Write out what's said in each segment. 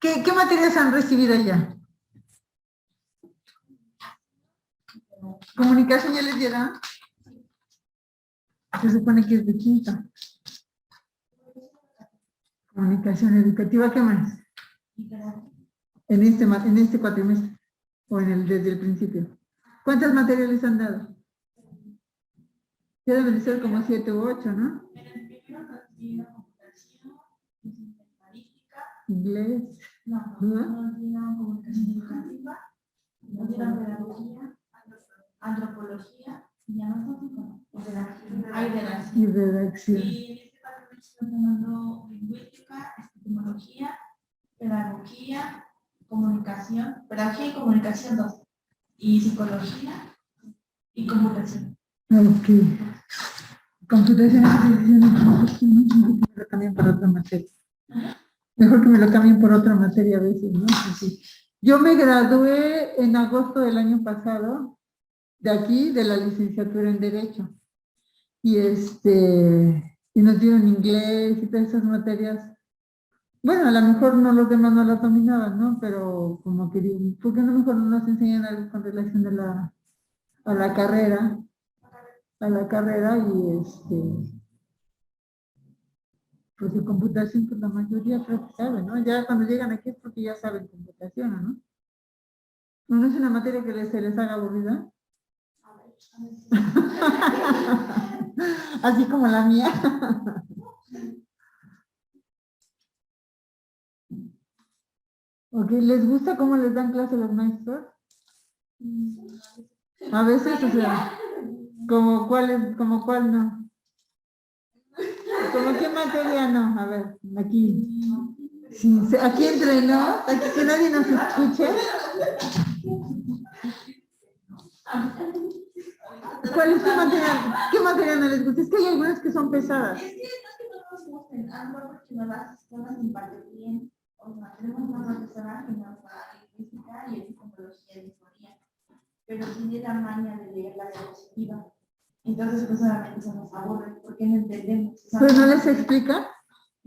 ¿Qué materias han recibido ya? ¿Comunicación ya les dieron? Se supone que es de quinta. Comunicación educativa, ¿qué más? En este cuatrimestre. O desde el principio. ¿Cuántas materias les han dado? Ya deben de ser como 7 u 8, ¿no? Inglés. No, nos dieron comunicación educativa, nos dieron pedagogía, antropología, y ya no son redacción. Y redacción. Y en este cuatrimestre estamos tomando lingüística, epistemología, pedagogía, pedagogía y comunicación 2, y psicología y computación. Ok. Computación lo cambian por otra materia. Mejor que me lo cambien por otra materia a veces, ¿no? Así. Yo me gradué en agosto del año pasado de aquí, de la licenciatura en Derecho. Y nos dieron inglés y todas esas materias. Bueno, a lo mejor no los demás no las dominaban, ¿no? Pero como que, ¿por qué no mejor no nos enseñan algo con relación a la carrera? A la carrera pues de computación, pues la mayoría creo que sabe, ¿no? Ya cuando llegan aquí es porque ya saben computación, ¿no? ¿No es una materia que se les haga aburrida? Así como la mía. Ok, ¿les gusta cómo les dan clase los maestros? A veces, o sea, como cuál no. ¿Como qué materia no? A ver, aquí. Sí, aquí entrenó, aquí que nadie nos escuche. ¿Cuál es qué materia no les gusta? Es que hay algunas que son pesadas. Es que no nos gusten, a lo mejor porque no las imparten bien. O sea, tenemos una profesora que nos da lingüística y epistemología y historia, pero tiene la maña de leer la diapositiva. Entonces, pues solamente se nos aburre, porque no entendemos. ¿Pero no les explica?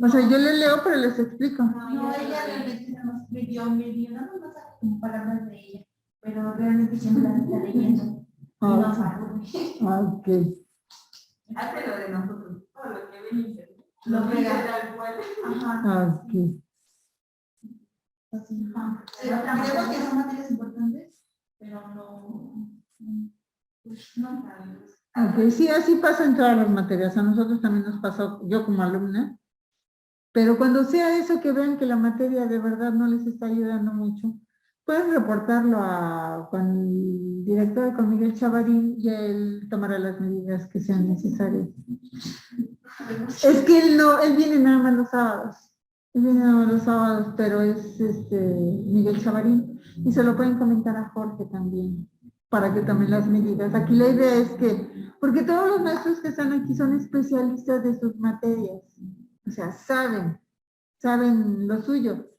O sea, yo les leo, pero les explico. No, ella realmente nos escribió medio, no nos saca como palabras de ella, pero realmente siempre las está leyendo. Y nos aburre. Ok. Hace lo de nosotros, todo lo que ven y Lo pega. tal cual. Ajá. Ok. Creemos que son materias importantes, pero no. Ok, sí, así pasa en todas las materias. A nosotros también nos pasó, yo como alumna. Pero cuando sea eso que vean que la materia de verdad no les está ayudando mucho, pueden reportarlo con el director, con Miguel Chavarín, y él tomará las medidas que sean necesarias. Es que él viene nada más los sábados. Él viene nada más los sábados, pero es Miguel Chavarín, y se lo pueden comentar a Jorge también, para que tomen las medidas. Aquí la idea es porque todos los maestros que están aquí son especialistas de sus materias. O sea, saben lo suyo.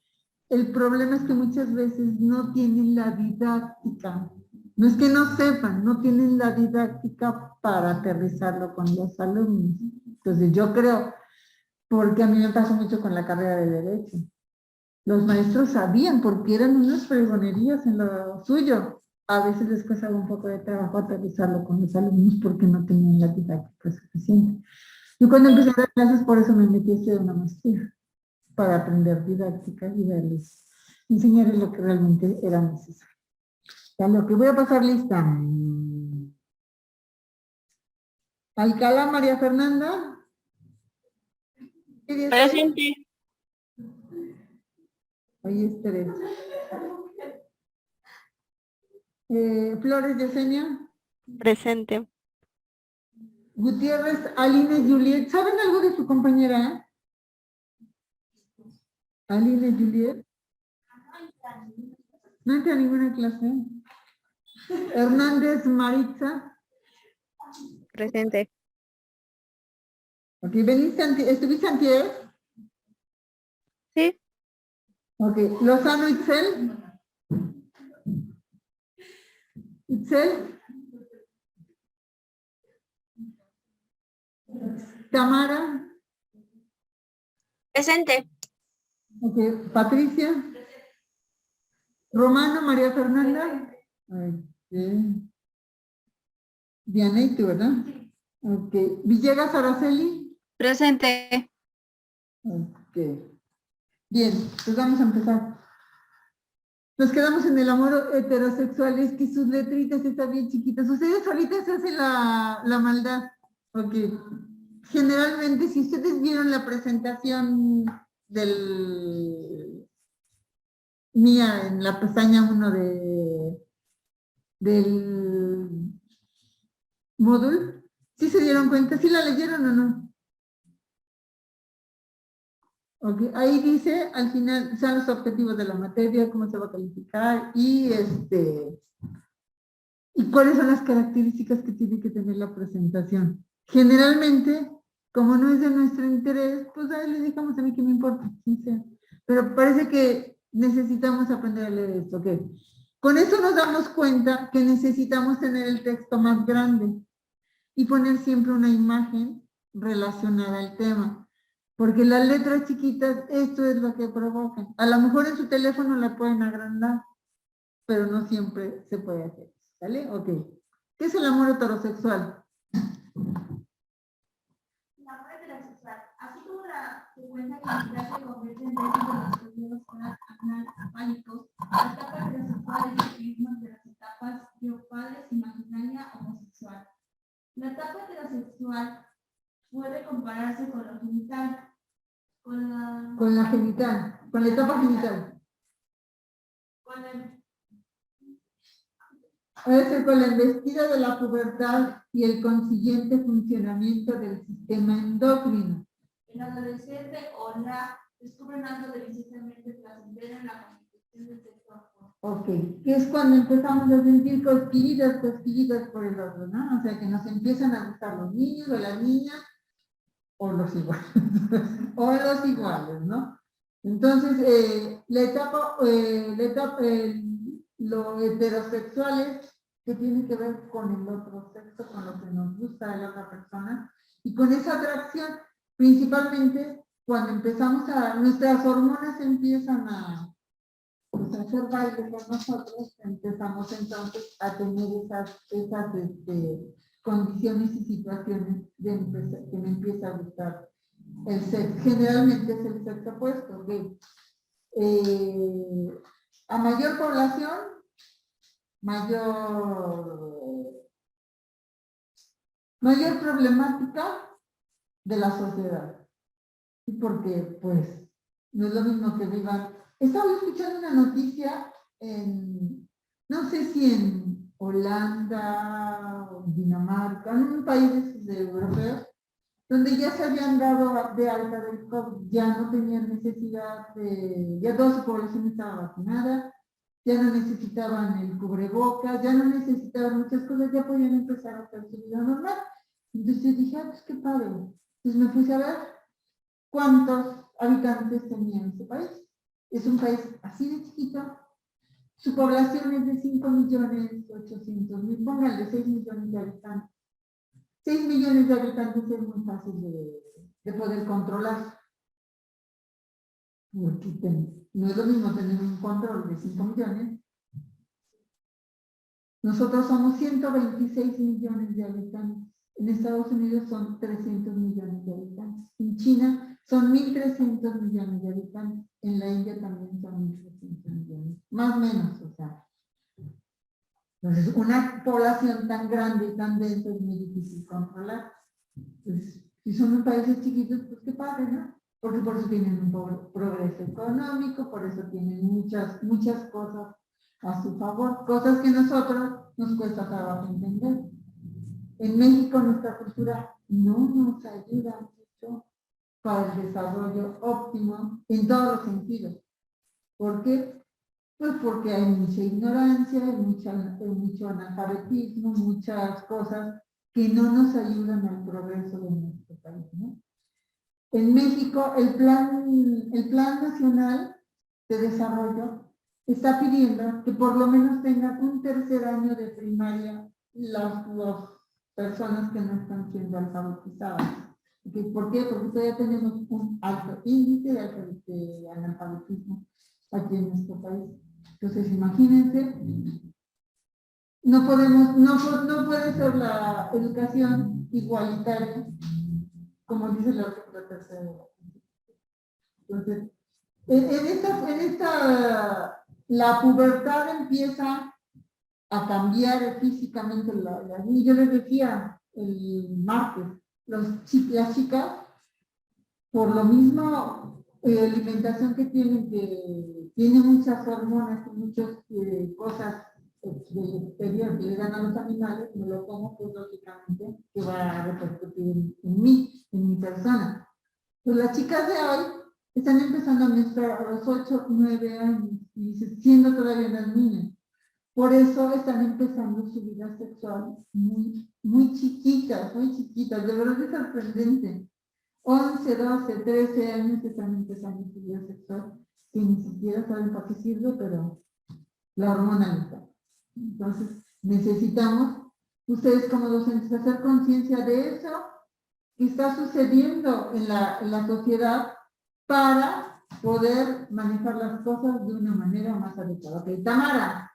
El problema es que muchas veces no tienen la didáctica. No es que no sepan, no tienen la didáctica para aterrizarlo con los alumnos. Entonces yo creo, porque a mí me pasó mucho con la carrera de Derecho. Los maestros sabían porque eran unas fregonerías en lo suyo. A veces les cuesta un poco de trabajo aterrizarlo con los alumnos porque no tenían la didáctica suficiente. Yo cuando empecé a dar clases, por eso me metí a estudiar una maestría, para aprender didáctica y enseñarles lo que realmente era necesario. Ya lo que voy a pasar lista. Alcalá María Fernanda. Presente. Hoy es 3. Flores Yesenia. Presente. Gutiérrez Aline Juliet. ¿Saben algo de su compañera? Aline Juliet. No entra a ninguna clase. Hernández Maritza. Presente. Ok, ¿estuviste antier? Sí. Ok, Lozano Itzel. Itzel. Tamara. Presente. Ok, Patricia. Romano, María Fernanda. Ok. Diana, ¿y tú, verdad? Ok. Villegas, Araceli. Presente. Ok. Bien, pues vamos a empezar. Nos quedamos en el amor heterosexual, es que sus letritas están bien chiquitas. Ustedes ahorita se hacen la maldad. Ok. Generalmente, si ustedes vieron la presentación mía en la pestaña 1 del módulo, ¿sí se dieron cuenta? ¿Sí la leyeron o no? Okay. Ahí dice, al final, son los objetivos de la materia, cómo se va a calificar y cuáles son las características que tiene que tener la presentación. Generalmente, como no es de nuestro interés, pues ahí le dejamos a mí que me importa, sincero. Pero parece que necesitamos aprender a leer esto, ¿ok? Con eso nos damos cuenta que necesitamos tener el texto más grande y poner siempre una imagen relacionada al tema. Porque las letras chiquitas, esto es lo que provocan. A lo mejor en su teléfono la pueden agrandar, pero no siempre se puede hacer. ¿Vale? Ok. ¿Qué es el amor heterosexual? El amor heterosexual, así como la frecuencia cantidad se convierte en términos de los periodos anal-fálicos, la etapa heterosexual es el mismo de las etapas biopadres imaginaria homosexual. La etapa heterosexual puede compararse con la genital, con la Genital, con la etapa genital. Con el, Es con la embestida de la pubertad y el consiguiente funcionamiento del sistema endocrino. el adolescente o la descubren algo deliciosamente placentero en la constitución del sexo. Ok, que es cuando empezamos a sentir cosquillitas por el otro, ¿no? O sea, que nos empiezan a gustar los niños o las niñas o los iguales, o los iguales, ¿no? Entonces, lo heterosexual es que tiene que ver con el otro sexo, con lo que nos gusta de la otra persona, y con esa atracción, principalmente cuando empezamos nuestras hormonas empiezan a hacer baile con nosotros, empezamos entonces a tener esas condiciones y situaciones que me empieza a gustar el sexo. Generalmente es el sexo opuesto, que a mayor población, mayor problemática de la sociedad. Y porque, pues, no es lo mismo que vivan. Estaba escuchando una noticia no sé si en Holanda o Dinamarca, en un país europeo, donde ya se habían dado de alta del COVID, ya no tenían necesidad ya toda su población estaba vacunada, ya no necesitaban el cubrebocas, ya no necesitaban muchas cosas, ya podían empezar a hacer su vida normal. Entonces dije, pues qué padre. Entonces me puse a ver cuántos habitantes tenía este país. Es un país así de chiquito, su población es de 5.800.000, póngale 6 millones de habitantes. 6 millones de habitantes es muy fácil de poder controlar. Porque no es lo mismo tener un control de 5 millones. Nosotros somos 126 millones de habitantes. En Estados Unidos son 300 millones de habitantes. En China son 1.300 millones de habitantes. En la India también son 1.300 millones. Más o menos, o sea. Entonces, una población tan grande y tan densa es muy difícil controlar. Pues, si son países chiquitos, pues qué padre, ¿no? Porque por eso tienen un progreso económico, por eso tienen muchas cosas a su favor, cosas que a nosotros nos cuesta trabajo entender. En México nuestra cultura no nos ayuda mucho para el desarrollo óptimo en todos los sentidos. ¿Por qué? Pues porque hay mucha ignorancia, hay mucho analfabetismo, muchas cosas que no nos ayudan al progreso de nuestro país, ¿no? En México, el Plan Nacional de Desarrollo está pidiendo que por lo menos tengan un tercer año de primaria las personas que no están siendo alfabetizadas. ¿Por qué? Porque todavía tenemos un alto índice de analfabetismo aquí en nuestro país. Entonces, imagínense, no puede ser la educación igualitaria, como dice la artículo tercero. Entonces, la pubertad empieza a cambiar físicamente y yo les decía el martes, las chicas, por lo mismo, alimentación que tiene muchas hormonas y muchas cosas del exterior que le dan a los animales, me lo como, pues lógicamente, que va a repercutir en mí, en mi persona. Pues las chicas de hoy están empezando a menstruar a los 8, 9 años, y siendo todavía unas niñas. Por eso están empezando su vida sexual muy chiquitas, de verdad es sorprendente. 11, 12, 13 años están empezando su vida sexual, que ni siquiera saben para qué sirve, pero la hormona está. Entonces, necesitamos, ustedes como docentes, hacer conciencia de eso que está sucediendo en la sociedad para poder manejar las cosas de una manera más adecuada. Ok, Tamara.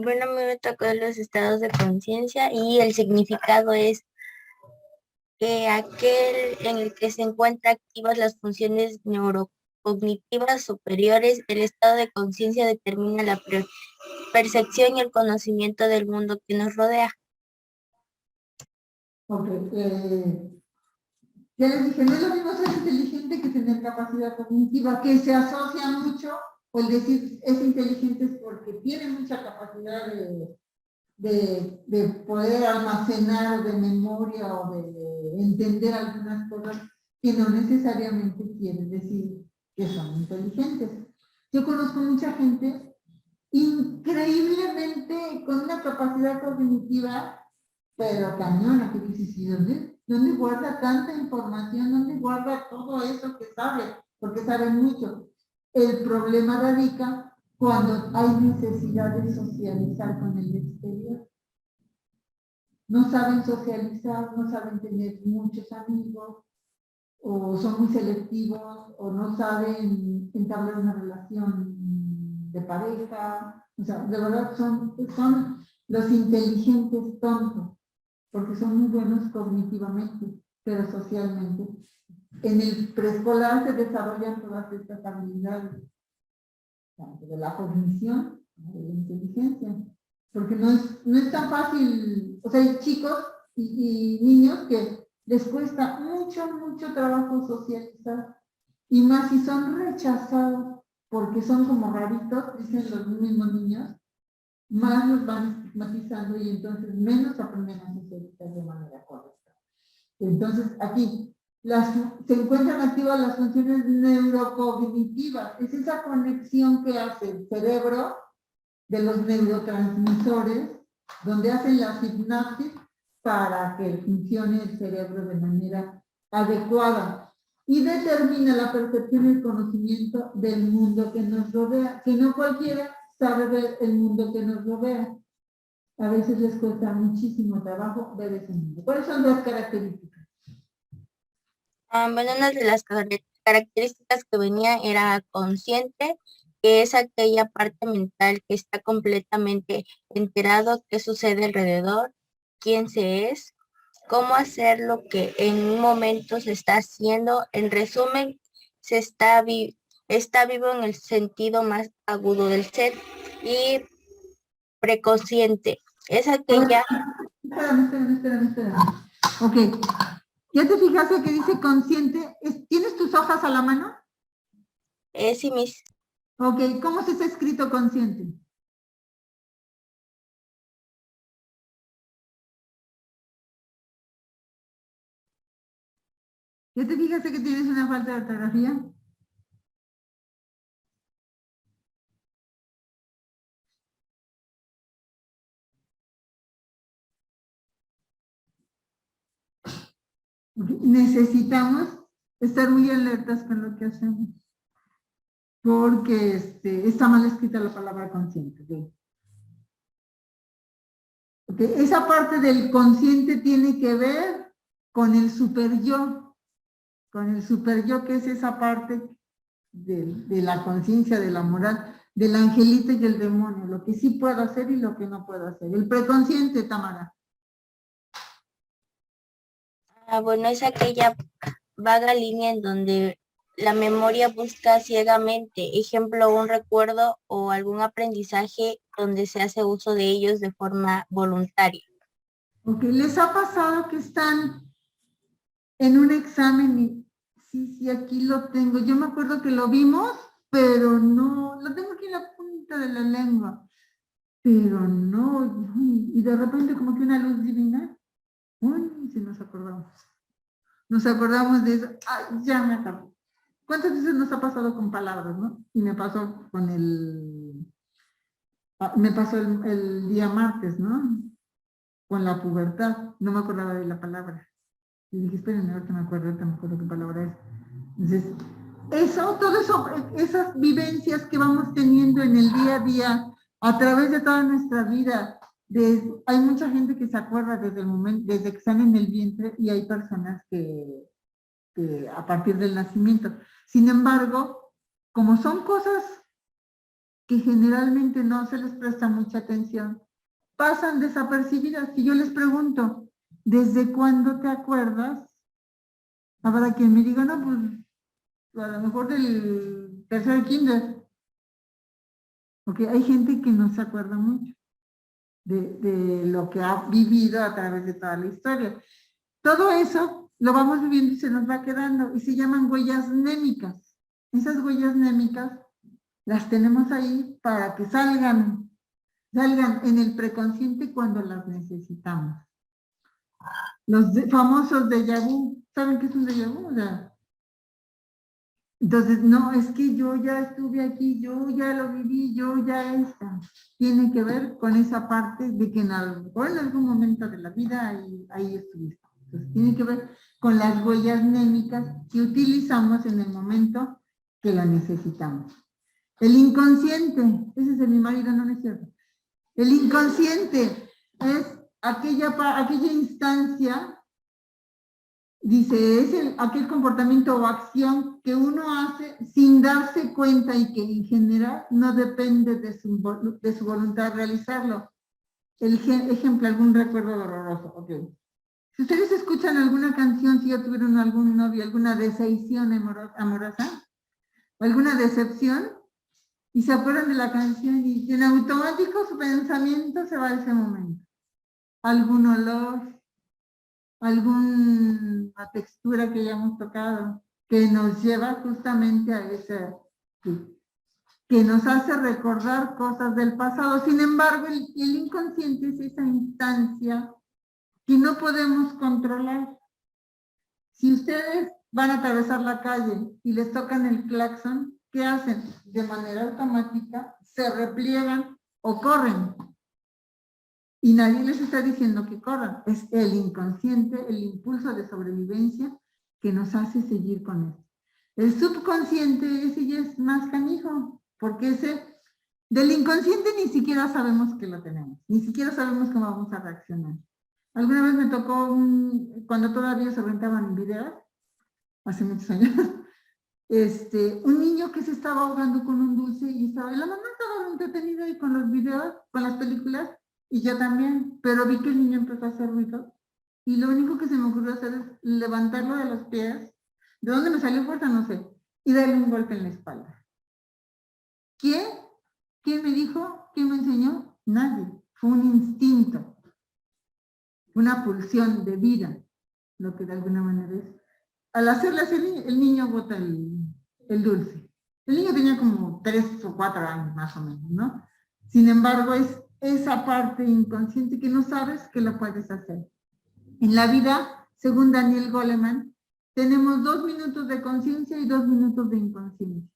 Bueno, a mí me tocó los estados de conciencia y el significado es que aquel en el que se encuentran activas las funciones neurocognitivas superiores, el estado de conciencia determina la percepción y el conocimiento del mundo que nos rodea. Ok, ya les dije, no es lo mismo ser inteligente que tener capacidad cognitiva, que se asocia mucho, o el decir es inteligente es porque tiene mucha capacidad de poder almacenar de memoria o de entender algunas cosas que no necesariamente quiere decir que son inteligentes. Yo conozco mucha gente increíblemente con una capacidad cognitiva, pero cañona, que dices, ¿y dónde guarda tanta información? ¿Dónde guarda todo eso que sabe? Porque sabe mucho. El problema radica cuando hay necesidad de socializar con el exterior. No saben socializar, no saben tener muchos amigos, o son muy selectivos, o no saben entablar una relación de pareja. O sea, de verdad son los inteligentes tontos, porque son muy buenos cognitivamente, pero socialmente. En el preescolar se desarrollan todas estas habilidades, tanto de la cognición como de la inteligencia, porque no es tan fácil. O sea, hay chicos y niños que les cuesta mucho trabajo socializar, y más si son rechazados porque son como raritos, dicen los mismos niños, más los van estigmatizando y entonces menos aprenden a socializar de manera correcta. Entonces, aquí se encuentran activas las funciones neurocognitivas. Es esa conexión que hace el cerebro de los neurotransmisores, donde hacen la sinapsis para que funcione el cerebro de manera adecuada, y determina la percepción y el conocimiento del mundo que nos rodea, que no cualquiera sabe ver el mundo que nos rodea. A veces les cuesta muchísimo trabajo ver ese mundo. ¿Cuáles son las características? Bueno, una de las características que venía era consciente, que es aquella parte mental que está completamente enterado qué sucede alrededor, quién se es, cómo hacer lo que en un momento se está haciendo. En resumen, está vivo en el sentido más agudo del ser. Y preconsciente es aquella... Espérame. Ok. ¿Ya te fijaste que dice consciente? ¿Tienes tus hojas a la mano? Sí, mis... Ok, ¿cómo se está escrito consciente? ¿Ya te fijaste que tienes una falta de ortografía? Necesitamos estar muy alertas con lo que hacemos, porque está mal escrita la palabra consciente. Okay. Esa parte del consciente tiene que ver con el super yo, con el super yo, que es esa parte de la conciencia, de la moral, del angelito y el demonio, lo que sí puedo hacer y lo que no puedo hacer. El preconsciente, Tamara. Bueno, es aquella vaga línea en donde la memoria busca ciegamente, ejemplo, un recuerdo o algún aprendizaje donde se hace uso de ellos de forma voluntaria. Ok, ¿les ha pasado que están en un examen y sí, aquí lo tengo? Yo me acuerdo que lo vimos, pero no, lo tengo aquí en la punta de la lengua, pero no, y de repente como que una luz divina, uy, si nos acordamos. Nos acordamos de eso, ay, ya me acordé. ¿Cuántas veces nos ha pasado con palabras, no? Y me pasó con me pasó el día martes, ¿no? Con la pubertad, no me acordaba de la palabra. Y dije, espérenme, ahorita me acuerdo qué palabra es. Entonces, todo eso, esas vivencias que vamos teniendo en el día a día, a través de toda nuestra vida, hay mucha gente que se acuerda desde el momento, desde que están en el vientre, y hay personas que a partir del nacimiento. Sin embargo, como son cosas que generalmente no se les presta mucha atención, pasan desapercibidas. Y yo les pregunto, ¿desde cuándo te acuerdas? Habrá quien me diga, no, pues a lo mejor del tercer kinder. Porque hay gente que no se acuerda mucho de lo que ha vivido a través de toda la historia. Todo eso lo vamos viviendo y se nos va quedando, y se llaman huellas mnémicas. Esas huellas mnémicas las tenemos ahí para que salgan en el preconsciente cuando las necesitamos. Los famosos déjà vu, ¿saben qué es un déjà vu? Entonces, no, es que yo ya estuve aquí, yo ya lo viví, yo ya está. Tiene que ver con esa parte de que en algún momento de la vida ahí estuviste. Entonces, tiene que ver con las huellas mnémicas que utilizamos en el momento que la necesitamos. El inconsciente, ese es de mi marido, no es cierto. El inconsciente es aquella instancia, dice, es aquel comportamiento o acción que uno hace sin darse cuenta y que en general no depende de su voluntad realizarlo. Ejemplo, algún recuerdo doloroso. Okay. Si ustedes escuchan alguna canción, si ya tuvieron algún novio, alguna decepción amorosa, o alguna decepción, y se acuerdan de la canción y en automático su pensamiento se va a ese momento. Algún olor, alguna textura que hayamos tocado, que nos lleva justamente a ese, que nos hace recordar cosas del pasado. Sin embargo, el inconsciente es esa instancia que no podemos controlar. Si ustedes van a atravesar la calle y les tocan el claxon, ¿qué hacen? De manera automática se repliegan o corren. Y nadie les está diciendo que corran. Es el inconsciente, el impulso de sobrevivencia que nos hace seguir con esto. El subconsciente, ese ya es más canijo, porque del inconsciente ni siquiera sabemos que lo tenemos, ni siquiera sabemos cómo vamos a reaccionar. Alguna vez me tocó, cuando todavía se rentaban videos, hace muchos años, un niño que se estaba ahogando con un dulce y la mamá estaba entretenida ahí con los videos, con las películas, y yo también, pero vi que el niño empezó a hacer ruido y lo único que se me ocurrió hacer es levantarlo de los pies, de dónde me salió fuerza no sé, y darle un golpe en la espalda. ¿Quién? ¿Quién me dijo? ¿Quién me enseñó? Nadie. Fue un instinto, una pulsión de vida, lo que de alguna manera es. Al hacerle así, el niño bota el dulce. El niño tenía como 3 o 4 años más o menos, ¿no? Sin embargo, es esa parte inconsciente que no sabes que lo puedes hacer. En la vida, según Daniel Goleman, tenemos 2 minutos de conciencia y 2 minutos de inconsciencia.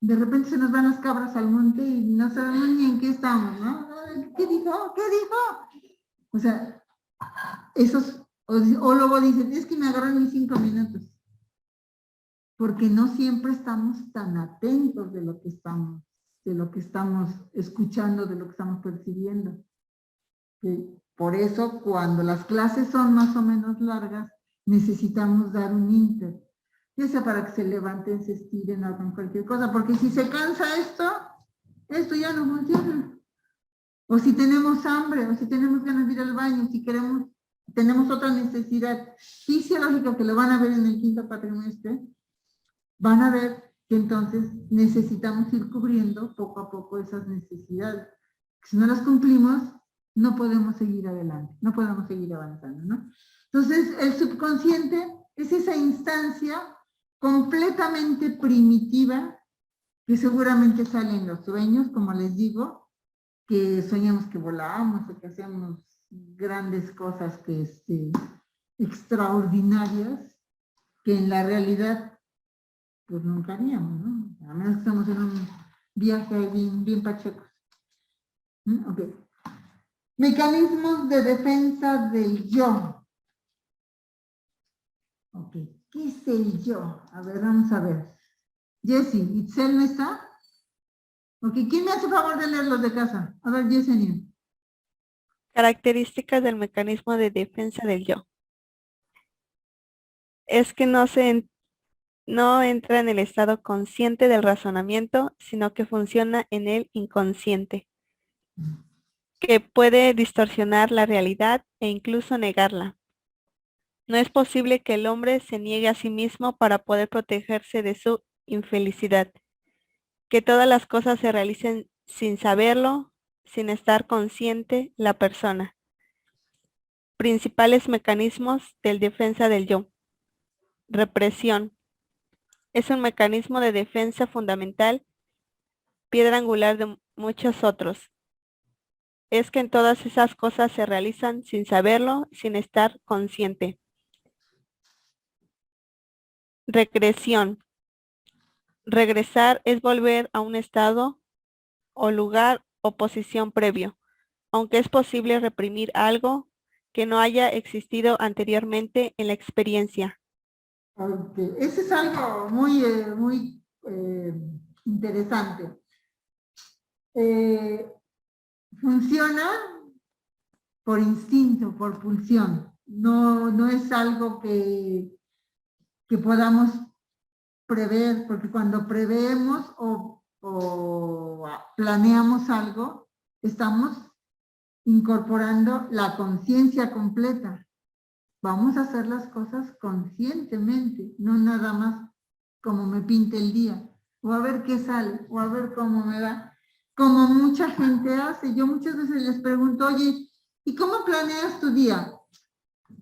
De repente se nos van las cabras al monte y no sabemos ni en qué estamos, ¿no? ¿Qué dijo? ¿Qué dijo? O sea, o luego dicen, es que me agarran mis 5 minutos. Porque no siempre estamos tan atentos de lo que estamos escuchando, de lo que estamos percibiendo. Por eso, cuando las clases son más o menos largas, necesitamos dar un ínter. ya sea para que se levanten, se estiren, hagan cualquier cosa, porque si se cansa esto ya no funciona. O si tenemos hambre, o si tenemos ganas de ir al baño, si tenemos otra necesidad fisiológica que lo van a ver en el quinto cuatrimestre, van a ver que entonces necesitamos ir cubriendo poco a poco esas necesidades. Si no las cumplimos, no podemos seguir adelante, no podemos seguir avanzando, ¿no? Entonces, el subconsciente es esa instancia completamente primitiva que seguramente sale en los sueños, como les digo, que soñamos que volamos o que hacemos grandes cosas extraordinarias, que en la realidad pues nunca haríamos, ¿no? A menos que estamos en un viaje bien pachecos. Ok. Mecanismos de defensa del yo. Ok. ¿Qué es el yo? A ver, vamos a ver. Jessie, ¿Itzel no está? Ok, ¿quién me hace favor de leer los de casa? A ver, Yesenia. Características del mecanismo de defensa del yo. Es que no entra en el estado consciente del razonamiento, sino que funciona en el inconsciente, que puede distorsionar la realidad e incluso negarla. No es posible que el hombre se niegue a sí mismo para poder protegerse de su infelicidad. Que todas las cosas se realicen sin saberlo, sin estar consciente la persona. Principales mecanismos de defensa del yo. Represión. Es un mecanismo de defensa fundamental, piedra angular de muchos otros. Es que en todas esas cosas se realizan sin saberlo, sin estar consciente. Regresión. Regresar es volver a un estado o lugar o posición previo, aunque es posible reprimir algo que no haya existido anteriormente en la experiencia. Okay. Ese es algo muy interesante. Funciona por instinto, por pulsión. No es algo que podamos prever, porque cuando preveemos o planeamos algo, estamos incorporando la conciencia completa. Vamos a hacer las cosas conscientemente, no nada más como me pinte el día, o a ver qué sale, o a ver cómo me va, como mucha gente hace. Yo muchas veces les pregunto, oye, ¿y cómo planeas tu día?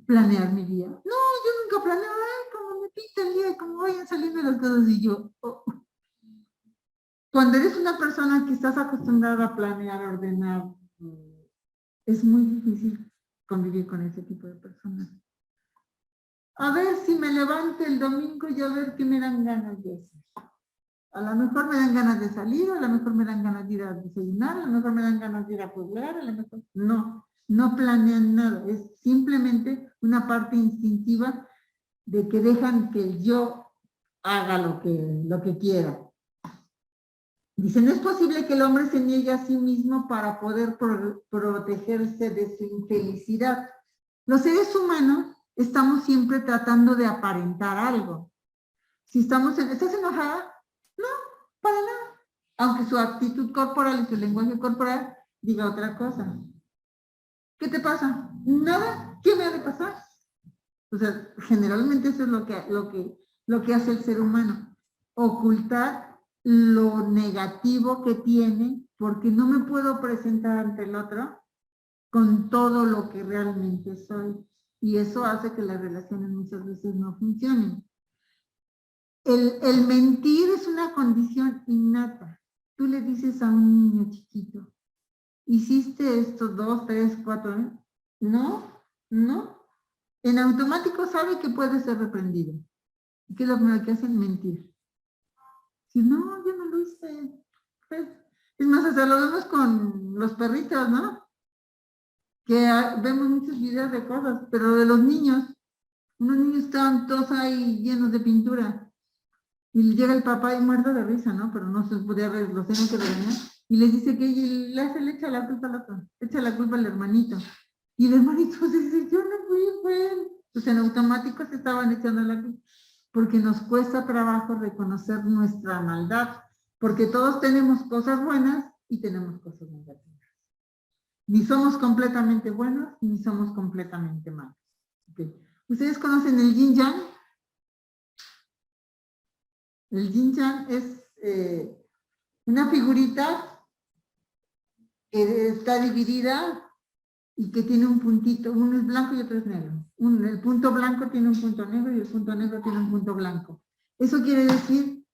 Planear mi día. No, yo nunca planeo, como me pinta el día, como vayan saliendo las cosas, y yo, oh. Cuando eres una persona que estás acostumbrada a planear, a ordenar, es muy difícil convivir con ese tipo de personas. A ver si me levanto el domingo y a ver qué me dan ganas de hacer. A lo mejor me dan ganas de salir, a lo mejor me dan ganas de ir a desayunar, a lo mejor me dan ganas de ir a pueblar, a lo mejor... No planean nada, es simplemente una parte instintiva de que dejan que el yo haga lo que quiera. Dicen, es posible que el hombre se niegue a sí mismo para poder protegerse de su infelicidad. Los seres humanos estamos siempre tratando de aparentar algo. Si ¿estás enojada? No, para nada. Aunque su actitud corporal y su lenguaje corporal diga otra cosa. ¿Qué te pasa? Nada. ¿Qué me ha de pasar? O sea, generalmente eso es lo que hace el ser humano. Ocultar lo negativo que tiene, porque no me puedo presentar ante el otro con todo lo que realmente soy. Y eso hace que las relaciones muchas veces no funcionen. El mentir es una condición innata. Tú le dices a un niño chiquito, ¿hiciste esto 2, 3, 4 años? No. En automático sabe que puede ser reprendido. ¿Qué es lo primero que hacen? Mentir. Si no, yo no lo hice. Pues, es más, hasta lo vemos con los perritos, ¿no? Que vemos muchos videos de cosas, pero de los niños, unos niños estaban todos ahí llenos de pintura. Y llega el papá y muerto de risa, ¿no? Pero no se podía ver, los tienen que regañar. Y les dice que le echa la culpa al otro, echa la culpa al hermanito. Y el hermanito dice, yo no fui, fue él. Pues en automático se estaban echando la culpa. porque nos cuesta trabajo reconocer nuestra maldad, porque todos tenemos cosas buenas y tenemos cosas negativas. Ni somos completamente buenos, ni somos completamente malos. Okay. ¿Ustedes conocen el Yin Yang? El Yin Yang es una figurita que está dividida y que tiene un puntito, uno es blanco y otro es negro. El punto blanco tiene un punto negro y el punto negro tiene un punto blanco. Eso quiere decir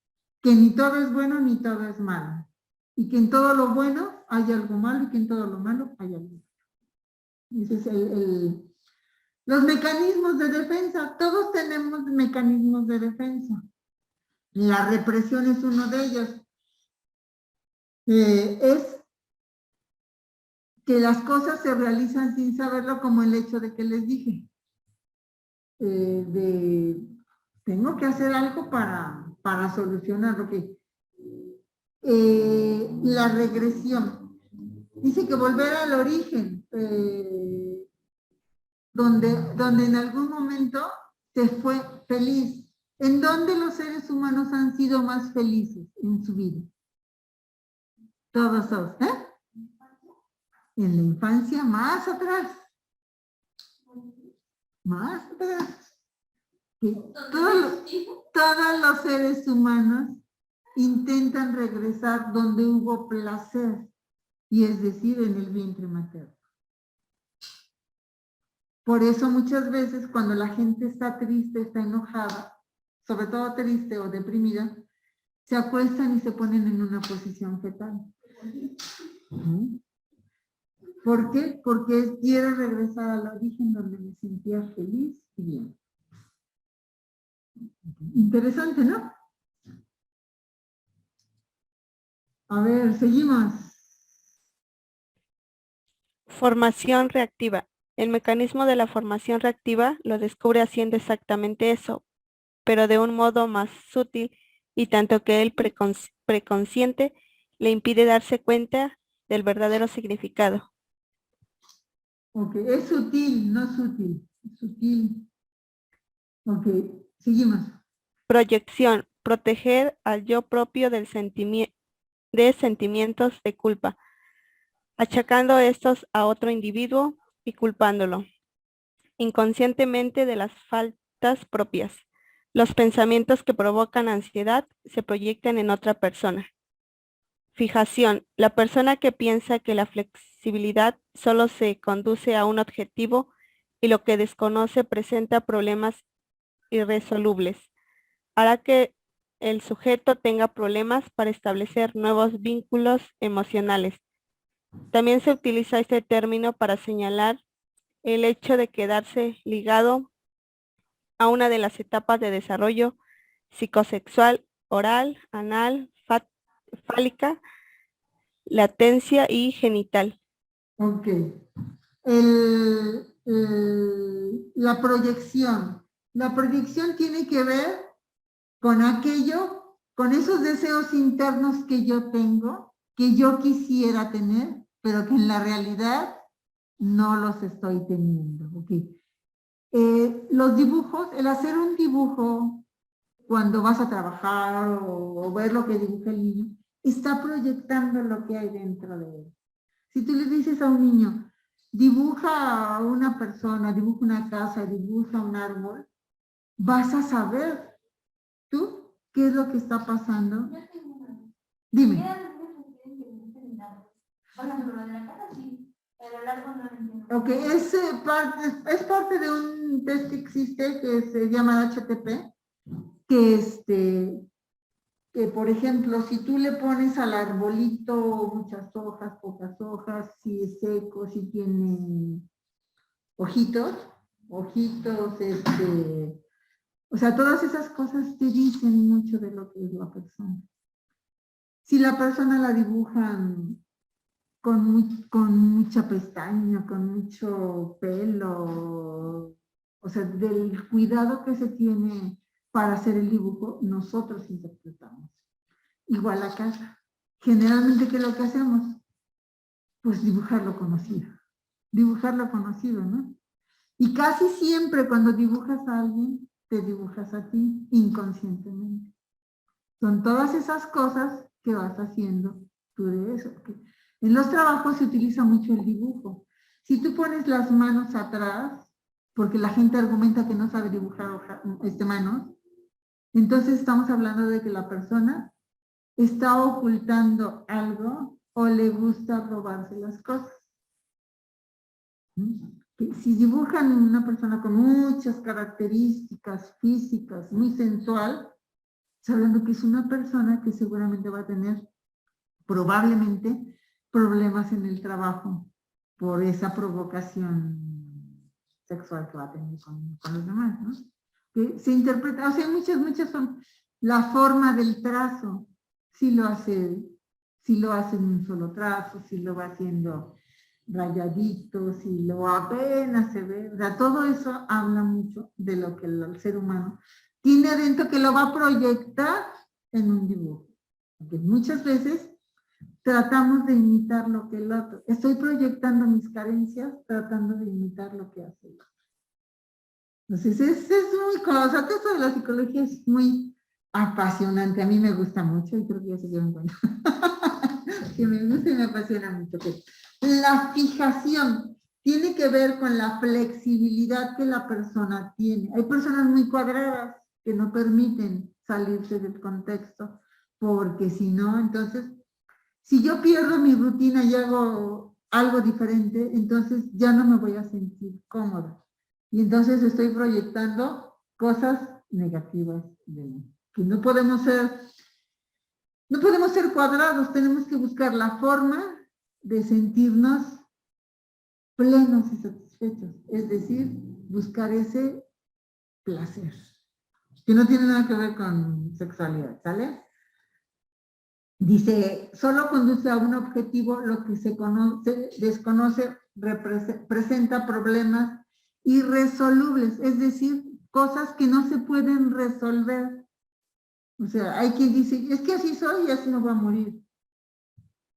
que ni todo es bueno ni todo es malo. Y que en todo lo bueno hay algo malo y que en todo lo malo hay algo malo. Ese es los mecanismos de defensa. Todos tenemos mecanismos de defensa. La represión es uno de ellos. Es que las cosas se realizan sin saberlo, como el hecho de que les dije. Tengo que hacer algo para solucionarlo. La regresión. Dice que volver al origen, donde en algún momento se fue feliz. ¿En dónde los seres humanos han sido más felices en su vida? Todos, en la infancia, más atrás. Más atrás. Todos los seres humanos intentan regresar donde hubo placer, y es decir, en el vientre materno. Por eso muchas veces cuando la gente está triste, está enojada, sobre todo triste o deprimida, se acuestan y se ponen en una posición fetal. ¿Por qué? Porque quiere regresar al origen donde me sentía feliz y bien. Interesante, ¿no? A ver, seguimos. Formación reactiva. El mecanismo de la formación reactiva lo descubre haciendo exactamente eso, pero de un modo más sutil, y tanto que el preconsciente le impide darse cuenta del verdadero significado. Ok, es sutil, no sutil. Es sutil. Ok, seguimos. Proyección. Proteger al yo propio de sentimientos de culpa, achacando estos a otro individuo y culpándolo inconscientemente de las faltas propias. Los pensamientos que provocan ansiedad se proyectan en otra persona. Fijación. La persona que piensa que la flexibilidad solo se conduce a un objetivo y lo que desconoce presenta problemas irresolubles, hará que el sujeto tenga problemas para establecer nuevos vínculos emocionales. También se utiliza este término para señalar el hecho de quedarse ligado a una de las etapas de desarrollo psicosexual, oral, anal, fálica, latencia y genital. Ok. La proyección. La proyección tiene que ver con aquello, con esos deseos internos que yo tengo, que yo quisiera tener, pero que en la realidad no los estoy teniendo. Okay. Los dibujos, el hacer un dibujo cuando vas a trabajar o ver lo que dibuja el niño, está proyectando lo que hay dentro de él. Si tú le dices a un niño, dibuja a una persona, dibuja una casa, dibuja un árbol, vas a saber tú qué es lo que está pasando. Dime. Ok, es parte de un test que existe que se llama HTP, que por ejemplo, si tú le pones al arbolito muchas hojas, pocas hojas, si es seco, si tiene ojitos, o sea, todas esas cosas te dicen mucho de lo que es la persona. Si la persona la dibujan con mucha pestaña, con mucho pelo, o sea, del cuidado que se tiene para hacer el dibujo, nosotros interpretamos. Igual acá, generalmente, ¿qué es lo que hacemos? Pues dibujar lo conocido, ¿no? Y casi siempre cuando dibujas a alguien, te dibujas a ti inconscientemente. Son todas esas cosas que vas haciendo tú de eso. En los trabajos se utiliza mucho el dibujo. Si tú pones las manos atrás, porque la gente argumenta que no sabe dibujar manos, entonces estamos hablando de que la persona está ocultando algo o le gusta robarse las cosas. Si dibujan una persona con muchas características físicas, muy sensual, está hablando que es una persona que seguramente va a tener probablemente problemas en el trabajo por esa provocación sexual que va a tener con los demás, ¿no? Que se interpreta, o sea, muchas son la forma del trazo, si lo hace en un solo trazo, si lo va haciendo rayadito, si lo apenas se ve, o sea, todo eso habla mucho de lo que el ser humano tiene adentro, que lo va a proyectar en un dibujo. Porque muchas veces tratamos de imitar lo que el otro. Estoy proyectando mis carencias, tratando de imitar lo que hace el otro. Entonces, es muy cosa. Todo esto de la psicología es muy apasionante. A mí me gusta mucho y creo que ya se dieron cuenta. Que me gusta y me apasiona mucho. La fijación tiene que ver con la flexibilidad que la persona tiene. Hay personas muy cuadradas que no permiten salirse del contexto, porque si no, entonces, si yo pierdo mi rutina y hago algo diferente, entonces ya no me voy a sentir cómoda. Y entonces estoy proyectando cosas negativas de mí. Que no podemos ser cuadrados, tenemos que buscar la forma de sentirnos plenos y satisfechos. Es decir, buscar ese placer. Que no tiene nada que ver con sexualidad, ¿sale? Dice, solo conduce a un objetivo lo que se desconoce, presenta problemas irresolubles, es decir, cosas que no se pueden resolver. O sea, hay quien dice, es que así soy y así no voy a morir.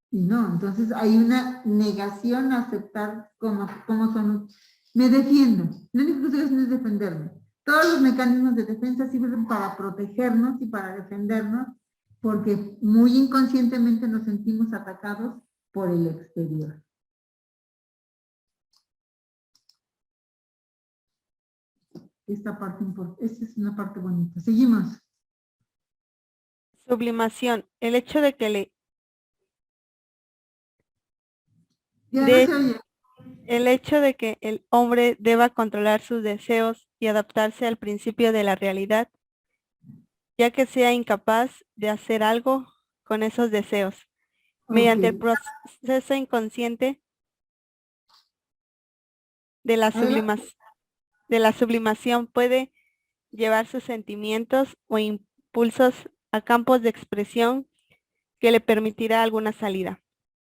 Y no, entonces hay una negación a aceptar cómo son. Me defiendo, lo único que estoy haciendo es defenderme. Todos los mecanismos de defensa sirven para protegernos y para defendernos, porque muy inconscientemente nos sentimos atacados por el exterior. Esta es una parte bonita. Seguimos. Sublimación. El hecho de que el hecho de que el hombre deba controlar sus deseos y adaptarse al principio de la realidad, ya que sea incapaz de hacer algo con esos deseos. Mediante el proceso inconsciente de la sublimación puede llevar sus sentimientos o impulsos a campos de expresión que le permitirá alguna salida.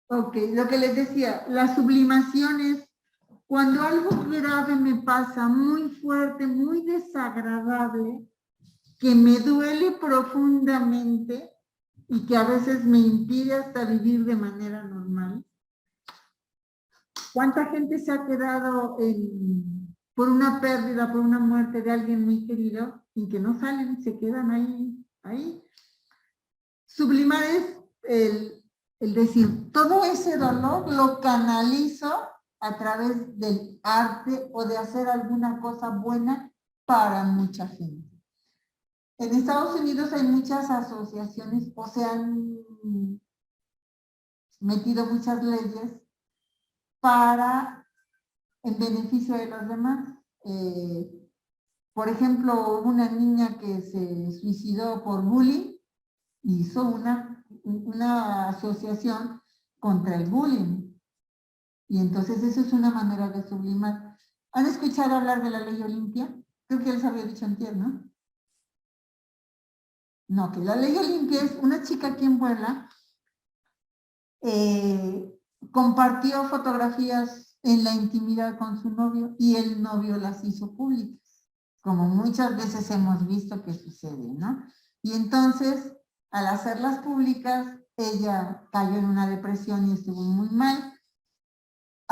Ok, lo que les decía, la sublimación es cuando algo grave me pasa, muy fuerte, muy desagradable, que me duele profundamente y que a veces me impide hasta vivir de manera normal. ¿Cuánta gente se ha quedado por una pérdida, por una muerte de alguien muy querido y que no salen, se quedan ahí? Sublimar es el decir, todo ese dolor lo canalizo a través del arte o de hacer alguna cosa buena para mucha gente. En Estados Unidos hay muchas asociaciones o se han metido muchas leyes en beneficio de los demás. Por ejemplo, una niña que se suicidó por bullying hizo una asociación contra el bullying. Y entonces eso es una manera de sublimar. ¿Han escuchado hablar de la ley Olimpia? Creo que les había dicho antier, ¿no? No, que la ley Olimpia es una chica aquí en Puebla, compartió fotografías en la intimidad con su novio y el novio las hizo públicas, como muchas veces hemos visto que sucede, ¿no? Y entonces, al hacerlas públicas, ella cayó en una depresión y estuvo muy mal.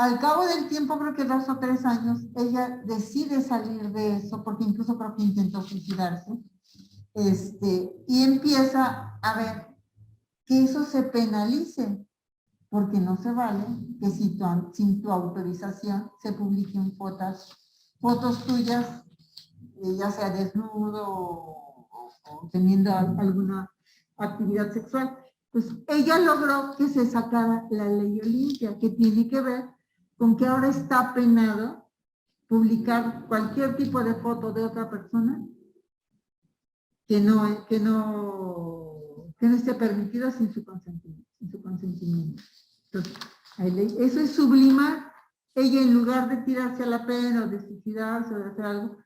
al cabo del tiempo, creo que 2 o 3 años, ella decide salir de eso, porque incluso creo que intentó suicidarse, y empieza a ver que eso se penalice, porque no se vale que sin tu autorización se publiquen fotos tuyas, ya sea desnudo o teniendo alguna actividad sexual. Pues ella logró que se sacara la ley Olimpia, que tiene que ver con que ahora está penado publicar cualquier tipo de foto de otra persona que no esté permitido sin su consentimiento. Entonces, eso es sublimar. Ella, en lugar de tirarse a la pena o de suicidarse o de hacer algo,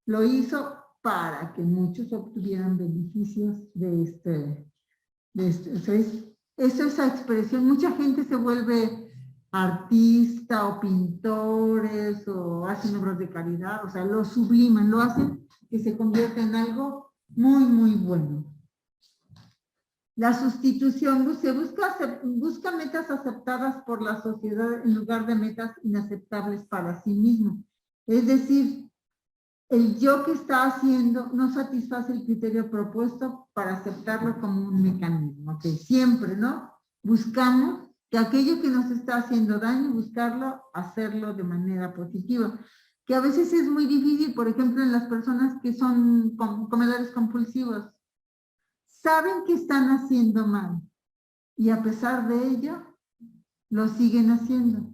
lo hizo para que muchos obtuvieran beneficios de esa expresión. Mucha gente se vuelve artista o pintores o hacen obras de caridad, o sea, lo subliman, lo hacen que se convierta en algo muy, muy bueno. La sustitución, se busca metas aceptadas por la sociedad en lugar de metas inaceptables para sí mismo. Es decir, el yo que está haciendo no satisface el criterio propuesto para aceptarlo como un mecanismo. Que siempre, ¿no? Buscamos que aquello que nos está haciendo daño, buscarlo, hacerlo de manera positiva. Que a veces es muy difícil, por ejemplo, en las personas que son comedores compulsivos. Saben que están haciendo mal y a pesar de ello, lo siguen haciendo.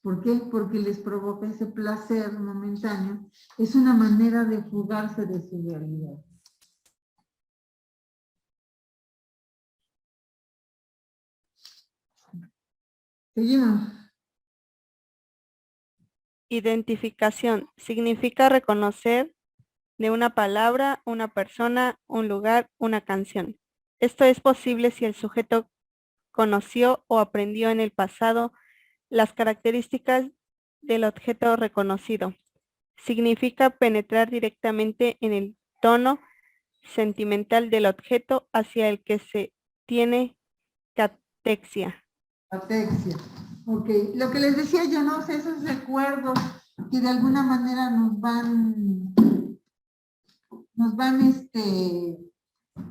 ¿Por qué? Porque les provoca ese placer momentáneo. Es una manera de fugarse de su realidad. Seguimos. Identificación significa reconocer de una palabra, una persona, un lugar, una canción. Esto es posible si el sujeto conoció o aprendió en el pasado las características del objeto reconocido. Significa penetrar directamente en el tono sentimental del objeto hacia el que se tiene catexia. Catexia. Ok, lo que les decía yo, no sé, esos recuerdos que de alguna manera nos van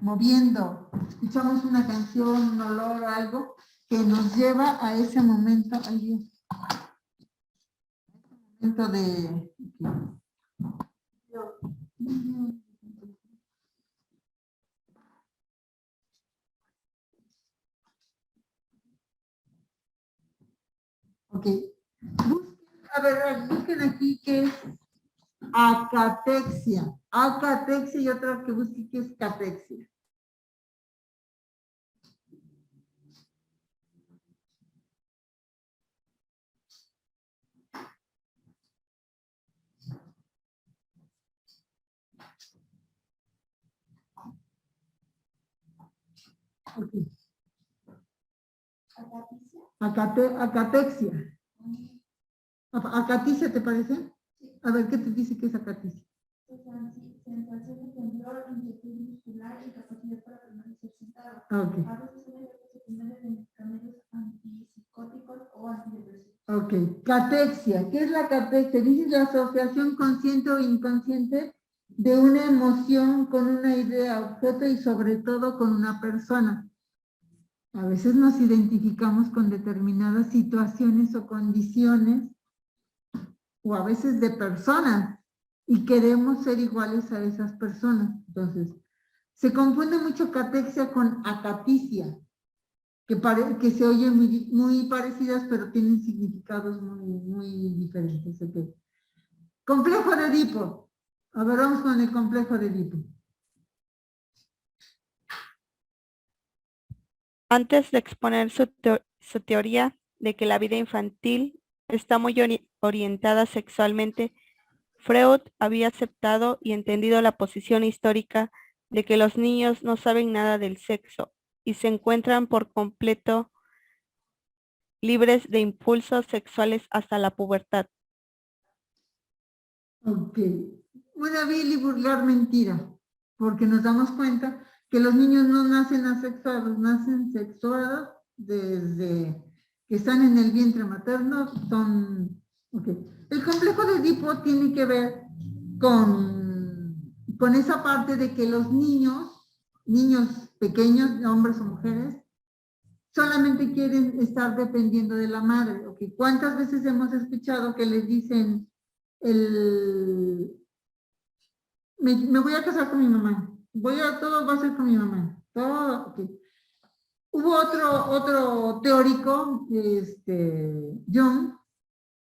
moviendo. Escuchamos una canción, un olor, algo que nos lleva a ese momento, momento de... Ok. Busquen aquí qué es acatexia. Acatexia y otra que busque qué es catexia. Okay. Acatexia. Acaticia, ¿te parece? A ver, ¿qué te dice que es acaticia? Sensación de temblor, inquietud muscular y capacidad para permanecer sentado. Okay. A veces son efectos secundarios de medicamentos antipsicóticos o antidepresivos. Ok, catexia. ¿Qué es la catexia? Dice la asociación consciente o inconsciente de una emoción con una idea, objeto y sobre todo con una persona. A veces nos identificamos con determinadas situaciones o condiciones, o a veces de personas, y queremos ser iguales a esas personas. Entonces, se confunde mucho catexia con acaticia, que se oyen muy parecidas, pero tienen significados muy diferentes. Okay. Complejo de Edipo. A ver, vamos con el complejo de Edipo. Antes de exponer su teoría de que la vida infantil está muy orientada sexualmente, Freud había aceptado y entendido la posición histórica de que los niños no saben nada del sexo y se encuentran por completo libres de impulsos sexuales hasta la pubertad. Ok. Una vil y vulgar mentira, porque nos damos cuenta que los niños no nacen asexuados, nacen sexuados desde que están en el vientre materno son... Okay. El complejo de Edipo tiene que ver con esa parte de que los niños pequeños, hombres o mujeres, solamente quieren estar dependiendo de la madre. Okay. ¿Cuántas veces hemos escuchado que les dicen me voy a casar con mi mamá, todo va a ser con mi mamá, todo, okay. Hubo otro teórico, Jung,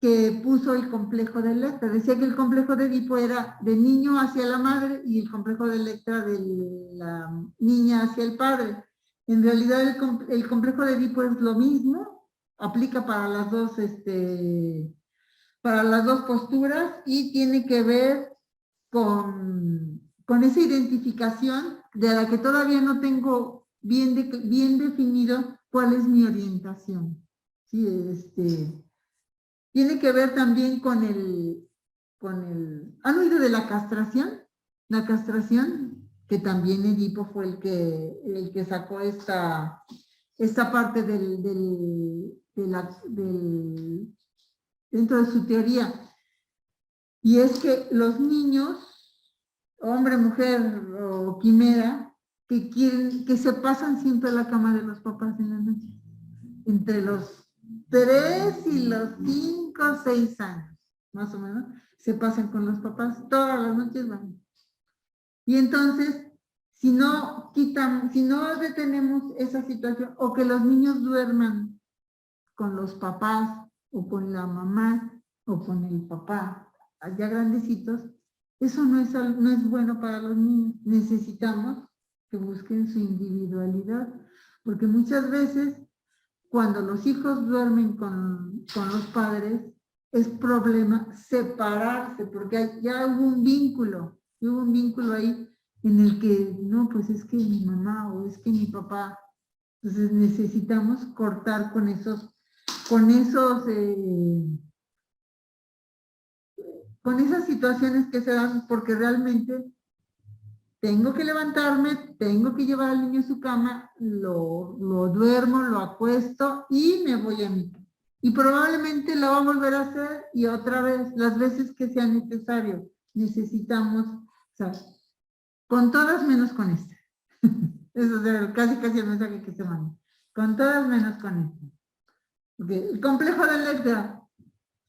que puso el complejo de Electra. Decía que el complejo de Edipo era de niño hacia la madre y el complejo de Electra de la niña hacia el padre. En realidad el complejo de Edipo es lo mismo, aplica para las dos posturas y tiene que ver con esa identificación de la que todavía no tengo bien definido cuál es mi orientación. Sí, tiene que ver también con el ¿han oído de la castración? La castración, que también Edipo fue el que sacó esta parte dentro de su teoría. Y es que los niños, hombre, mujer o quimera, que se pasan siempre a la cama de los papás en la noche. Entre los 3 y los 5, 6 años, más o menos, se pasan con los papás, todas las noches van. Y entonces, si no detenemos esa situación, o que los niños duerman con los papás, o con la mamá, o con el papá, ya grandecitos, eso no es bueno para los niños. Necesitamos que busquen su individualidad, porque muchas veces cuando los hijos duermen con los padres, es problema separarse, porque ya hubo un vínculo ahí en el que, no, pues es que mi mamá o es que mi papá. Entonces necesitamos cortar con esas situaciones que se dan, porque realmente tengo que levantarme, tengo que llevar al niño a su cama, lo duermo, lo acuesto y me voy a mi cama. Y probablemente lo va a volver a hacer y otra vez, las veces que sea necesario. Necesitamos, o sea, con todas menos con esta. Eso es casi el mensaje que se manda. Con todas menos con esta. Okay. El complejo de Electra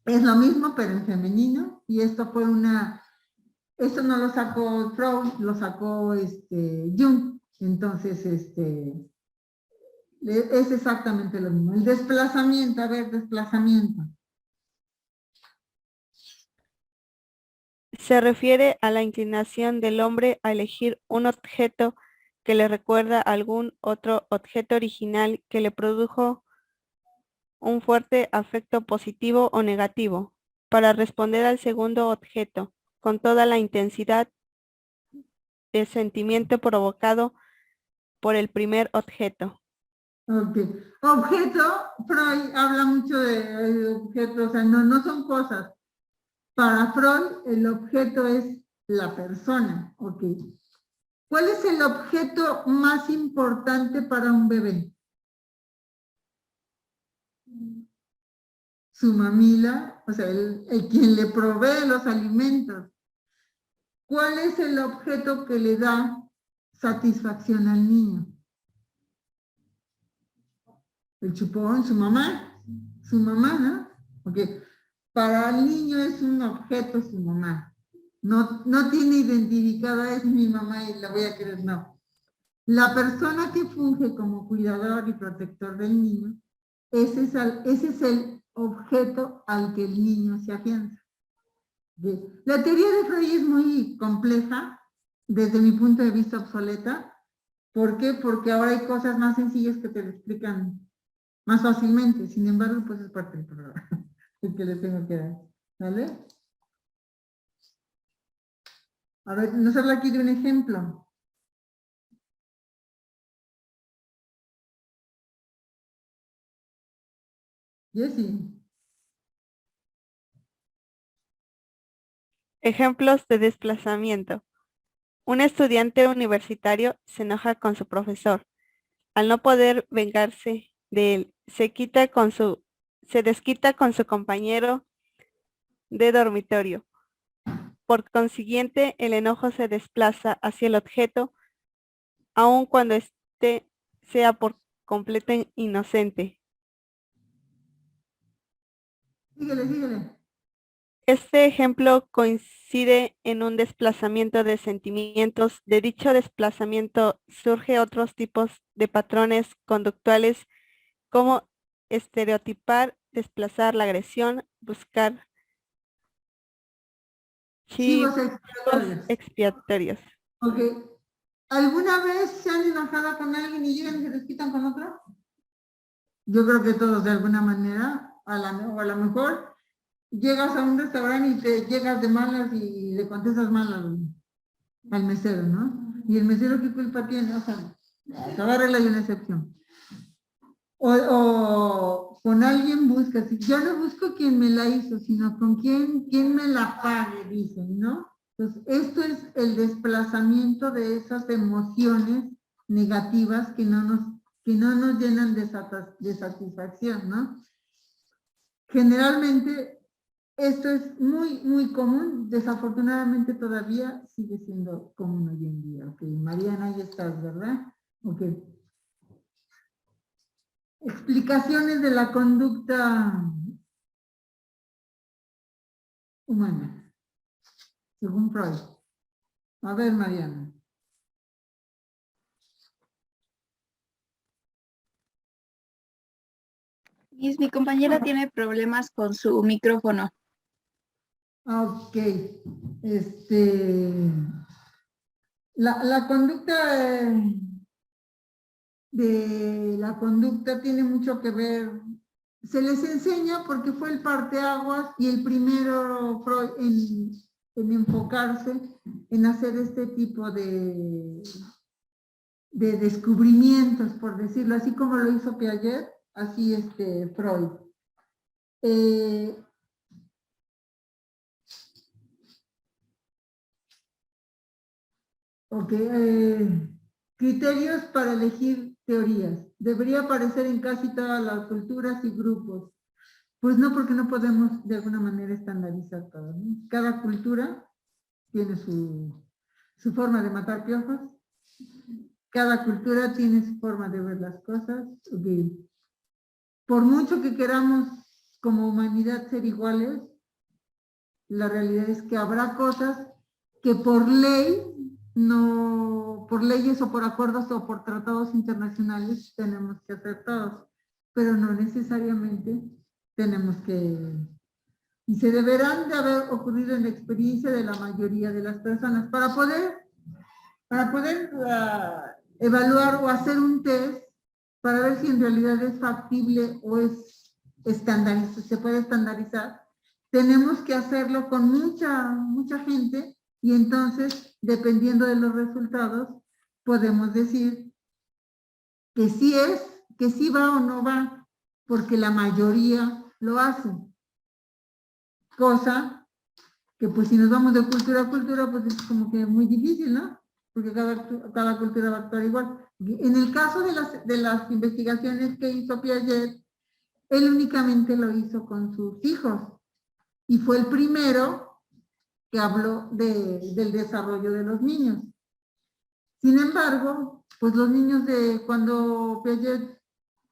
es lo mismo, pero en femenino, y esto no lo sacó Freud, lo sacó Jung. Entonces, es exactamente lo mismo. El desplazamiento, desplazamiento. Se refiere a la inclinación del hombre a elegir un objeto que le recuerda a algún otro objeto original que le produjo un fuerte afecto positivo o negativo, para responder al segundo objeto con toda la intensidad de sentimiento provocado por el primer objeto. Okay. Objeto, Freud habla mucho de objetos, o sea, no son cosas. Para Freud, el objeto es la persona. Ok. ¿Cuál es el objeto más importante para un bebé? Su mamila, o sea, el quien le provee los alimentos. ¿Cuál es el objeto que le da satisfacción al niño? El chupón, su mamá, ¿no? Okay. Para el niño es un objeto su mamá. No tiene identificada, es mi mamá y la voy a querer, no. La persona que funge como cuidador y protector del niño, ese es el objeto al que el niño se afianza. La teoría de Freud es muy compleja, desde mi punto de vista obsoleta. ¿Por qué? Porque ahora hay cosas más sencillas que te lo explican más fácilmente. Sin embargo, pues es parte del programa el que le tengo que dar. ¿Vale? A ver, nos habla aquí de un ejemplo. Jessie. Ejemplos de desplazamiento. Un estudiante universitario se enoja con su profesor. Al no poder vengarse de él, se quita con su se desquita con su compañero de dormitorio. Por consiguiente, el enojo se desplaza hacia el objeto, aun cuando éste sea por completo inocente. Síguele. Este ejemplo coincide en un desplazamiento de sentimientos. De dicho desplazamiento surge otros tipos de patrones conductuales como estereotipar, desplazar la agresión, buscar Chivos chivos expiatorios. expiatorios. Ok. ¿Alguna vez se han enojado con alguien y llegan y se desquitan con otro? Yo creo que todos de alguna manera, o a lo mejor llegas a un restaurante y te llegas de malas y le contestas mal al mesero, ¿no? Y el mesero, ¿qué culpa tiene? O sea, cada regla hay una excepción. O con alguien buscas, yo no busco quien me la hizo, sino con quién me la pague, dicen, ¿no? Entonces, esto es el desplazamiento de esas emociones negativas que no nos llenan de satisfacción, ¿no? Generalmente, esto es muy, muy común, desafortunadamente todavía sigue siendo común hoy en día. Ok, Mariana, ahí estás, ¿verdad? Ok. Explicaciones de la conducta humana, según Freud. A ver, Mariana. Mi compañera tiene problemas con su micrófono. Ok. La conducta de la conducta tiene mucho que ver. Se les enseña porque fue el parteaguas y el primero Freud en enfocarse en hacer este tipo de descubrimientos, por decirlo, así como lo hizo Piaget, así Freud. Criterios para elegir teorías. Debería aparecer en casi todas las culturas y grupos. Pues no, porque no podemos de alguna manera estandarizar todo, ¿no? Cada cultura tiene su forma de matar piojos. Cada cultura tiene su forma de ver las cosas. Okay. Por mucho que queramos como humanidad ser iguales, la realidad es que habrá cosas que por ley, no, por leyes o por acuerdos o por tratados internacionales tenemos que hacer todos, pero no necesariamente tenemos que, y se deberán de haber ocurrido en la experiencia de la mayoría de las personas para poder evaluar o hacer un test para ver si en realidad es factible o es estandarizado, se puede estandarizar. Tenemos que hacerlo con mucha gente y entonces, dependiendo de los resultados, podemos decir que sí que sí va o no va, porque la mayoría lo hace. Cosa que pues si nos vamos de cultura a cultura, pues es como que muy difícil, ¿no? Porque cada cultura va a actuar igual. En el caso de las investigaciones que hizo Piaget, él únicamente lo hizo con sus hijos y fue el primero que habló del desarrollo de los niños. Sin embargo, pues los niños cuando Piaget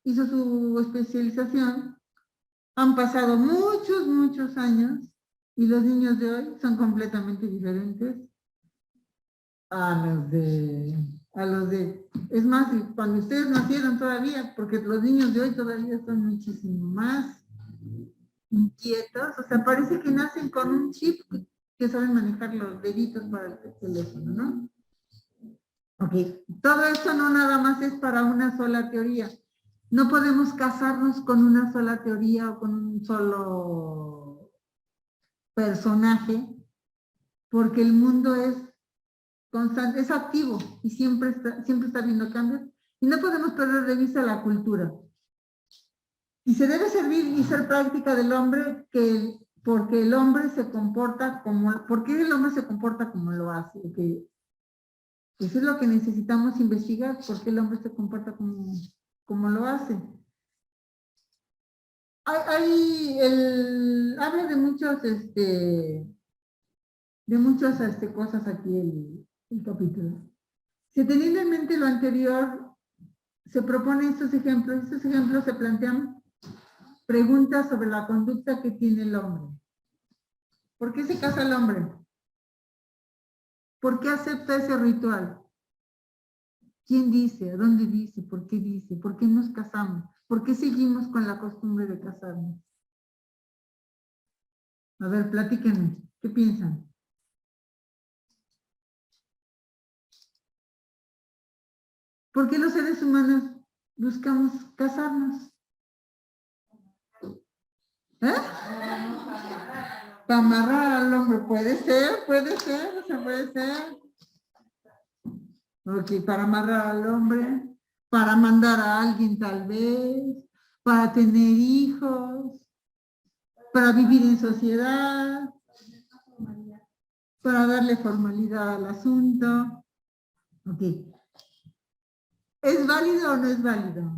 hizo su especialización, han pasado muchos años y los niños de hoy son completamente diferentes a los de, es más, cuando ustedes nacieron todavía, porque los niños de hoy todavía son muchísimo más inquietos, o sea, parece que nacen con un chip que saben manejar los deditos para el teléfono, ¿no? Ok, todo esto no nada más es para una sola teoría. No podemos casarnos con una sola teoría o con un solo personaje, porque el mundo es constante, es activo y siempre está viendo cambios y no podemos perder de vista la cultura. Y se debe servir y ser práctica del hombre porque el hombre se comporta ¿por qué el hombre se comporta como lo hace? Okay. Eso es lo que necesitamos investigar, por qué el hombre se comporta como lo hace. habla de muchos, cosas aquí el capítulo. Si teniendo en mente lo anterior, se proponen estos ejemplos se plantean preguntas sobre la conducta que tiene el hombre. ¿Por qué se casa el hombre? ¿Por qué acepta ese ritual? ¿Quién dice? ¿A dónde dice? ¿Por qué dice? ¿Por qué nos casamos? ¿Por qué seguimos con la costumbre de casarnos? A ver, platíquenme. ¿Qué piensan? ¿Por qué los seres humanos buscamos casarnos? ¿Eh? Para amarrar al hombre. Puede ser, o sea, puede ser. Ok, para amarrar al hombre, para mandar a alguien tal vez, para tener hijos, para vivir en sociedad, para darle formalidad al asunto. Ok. ¿Es válido o no es válido?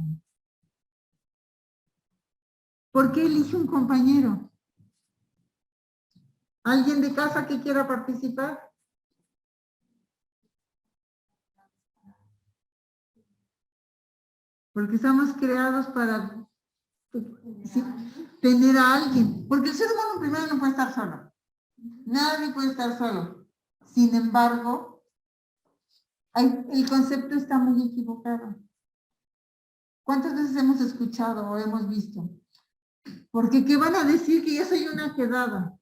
¿Por qué elige un compañero? ¿Alguien de casa que quiera participar? Porque estamos creados para tener a alguien. Porque el ser humano primero no puede estar solo. Nadie puede estar solo. Sin embargo, el concepto está muy equivocado. ¿Cuántas veces hemos escuchado o hemos visto? Porque ¿qué van a decir? Que yo soy una quedada.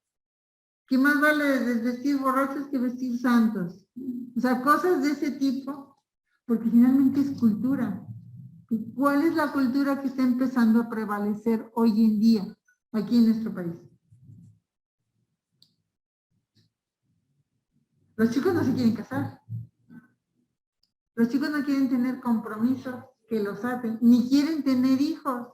Que más vale vestir borrachos que vestir santos. O sea, cosas de ese tipo, porque finalmente es cultura. ¿Cuál es la cultura que está empezando a prevalecer hoy en día aquí en nuestro país? Los chicos no se quieren casar. Los chicos no quieren tener compromisos que los aten, ni quieren tener hijos.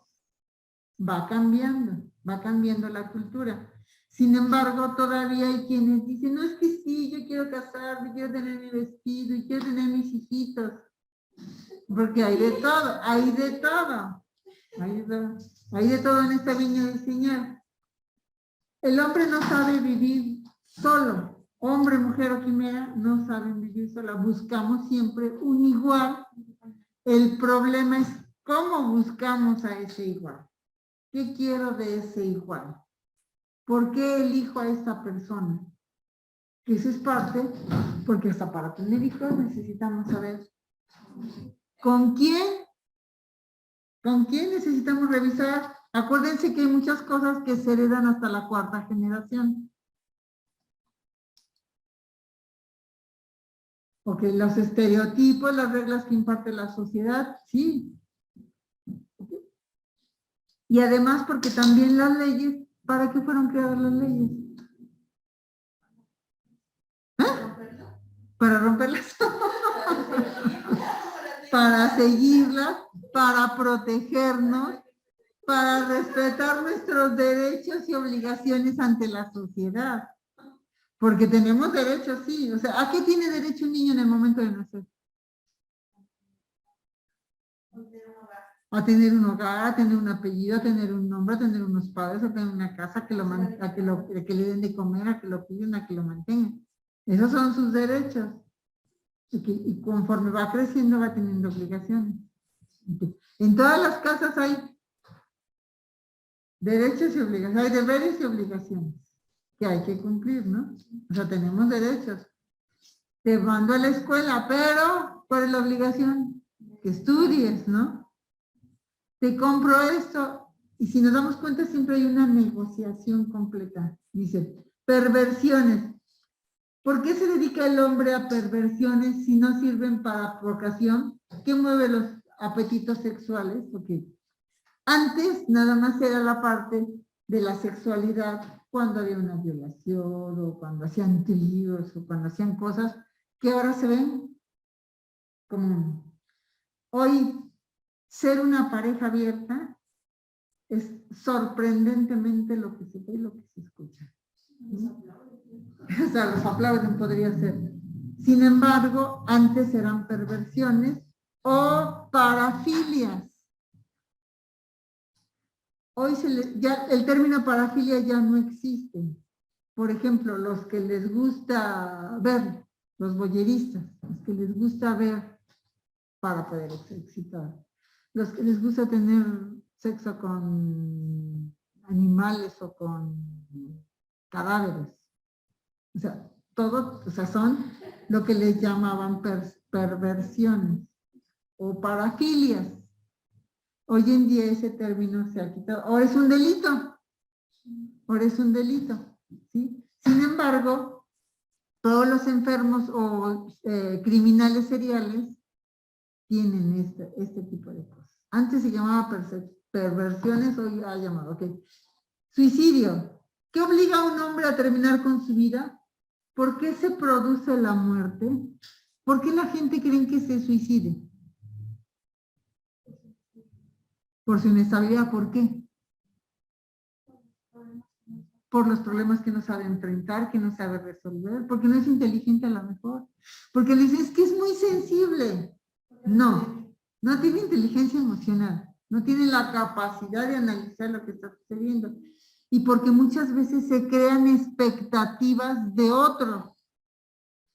Va cambiando la cultura. Sin embargo, todavía hay quienes dicen, no, es que sí, yo quiero casarme, quiero tener mi vestido y quiero tener mis hijitos. Porque hay de todo, hay de todo en esta viña del Señor. El hombre no sabe vivir solo. Hombre, mujer o quimera no saben vivir sola. Buscamos siempre un igual. El problema es cómo buscamos a ese igual. ¿Qué quiero de ese igual? ¿Por qué elijo a esta persona? Que eso es parte, porque hasta para tener hijos necesitamos saber ¿con quién necesitamos revisar? Acuérdense que hay muchas cosas que se heredan hasta la 4ª generación. Ok, los estereotipos, las reglas que imparte la sociedad, sí. Y además porque también las leyes, ¿para qué fueron creadas las leyes? Para romperlas. Para seguirlas, para protegernos, para respetar nuestros derechos y obligaciones ante la sociedad. Porque tenemos derechos, sí. O sea, ¿a qué tiene derecho un niño en el momento de nacer? A tener un hogar, a tener un apellido, a tener un nombre, a tener unos padres, a tener una casa, que le den de comer, a que lo cuiden, a que lo mantengan. Esos son sus derechos. Y conforme va creciendo va teniendo obligaciones. En todas las casas hay derechos y obligaciones, hay deberes y obligaciones que hay que cumplir, ¿no? O sea, tenemos derechos. Te mando a la escuela, pero ¿cuál es la obligación? Que estudies, ¿no? Te compro esto. Y si nos damos cuenta, siempre hay una negociación completa. Dice, perversiones. ¿Por qué se dedica el hombre a perversiones si no sirven para procreación? ¿Qué mueve los apetitos sexuales? Porque antes nada más era la parte de la sexualidad cuando había una violación o cuando hacían tríos o cuando hacían cosas que ahora se ven como hoy ser una pareja abierta es sorprendentemente lo que se ve y lo que se escucha. O sea, los aplauden podría ser. Sin embargo, antes eran perversiones o parafilias. hoy ya el término parafilia ya no existe. Por ejemplo, los que les gusta ver, los voyeristas, los que les gusta ver para poder excitar, los que les gusta tener sexo con animales o con cadáveres. O sea, todo, o sea, son lo que les llamaban perversiones o parafilias. Hoy en día ese término se ha quitado. Ahora es un delito. Ahora es un delito. ¿Sí? Sin embargo, todos los enfermos o criminales seriales tienen este tipo de cosas. Antes se llamaba perversiones, hoy ha llamado, ok. Suicidio. ¿Qué obliga a un hombre a terminar con su vida? ¿Por qué se produce la muerte? ¿Por qué la gente cree que se suicide? Por su inestabilidad, ¿por qué? Por los problemas que no sabe enfrentar, que no sabe resolver, porque no es inteligente a lo mejor. Porque le dices que es muy sensible. No, no tiene inteligencia emocional, no tiene la capacidad de analizar lo que está sucediendo. Y porque muchas veces se crean expectativas de otro.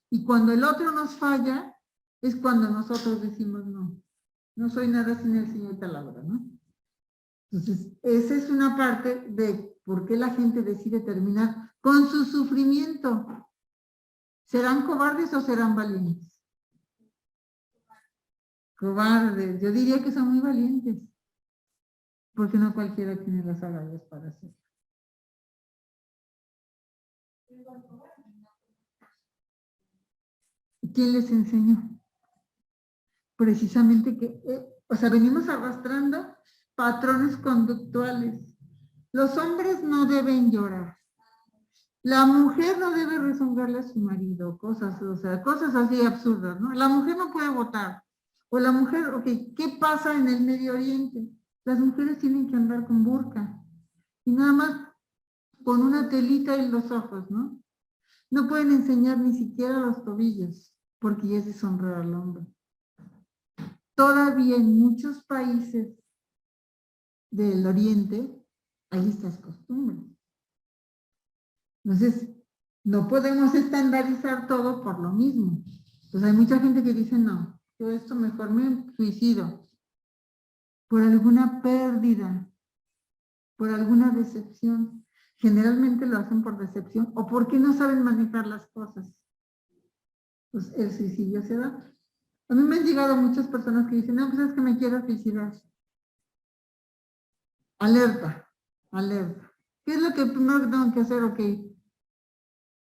Y cuando el otro nos falla, es cuando nosotros decimos no. No soy nada sin el Señor Talavera, ¿no? Entonces, esa es una parte de por qué la gente decide terminar con su sufrimiento. ¿Serán cobardes o serán valientes? Cobardes. Yo diría que son muy valientes. Porque no cualquiera tiene las agallas para hacerlo. ¿Quién les enseñó? Precisamente que, o sea, venimos arrastrando patrones conductuales. Los hombres no deben llorar. La mujer no debe rezongarle a su marido, cosas, o sea, cosas así absurdas, ¿no? La mujer no puede votar. O la mujer, ok, ¿qué pasa en el Medio Oriente? Las mujeres tienen que andar con burka. Y nada más con una telita en los ojos, ¿no? No pueden enseñar ni siquiera los tobillos, porque ya es deshonrar al hombre. Todavía en muchos países del Oriente hay estas costumbres. Entonces, no podemos estandarizar todo por lo mismo. Pues hay mucha gente que dice, no, yo esto mejor me suicido. Por alguna pérdida, por alguna decepción. Generalmente lo hacen por decepción o porque no saben manejar las cosas. Pues el suicidio se da. A mí me han llegado muchas personas que dicen, no, pues es que me quiero suicidar. Alerta, alerta. ¿Qué es lo que primero que tengo que hacer? Ok.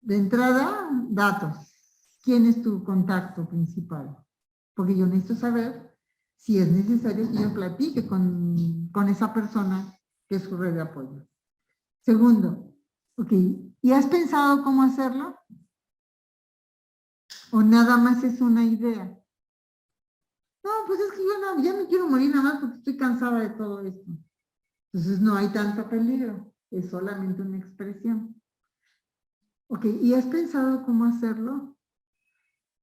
De entrada, datos. ¿Quién es tu contacto principal? Porque yo necesito saber si es necesario que yo platique con esa persona que es su red de apoyo. Segundo, ok, ¿y has pensado cómo hacerlo? ¿O nada más es una idea? No, pues es que yo no, ya me quiero morir nada más porque estoy cansada de todo esto. Entonces no hay tanto peligro, es solamente una expresión. Ok, ¿y has pensado cómo hacerlo?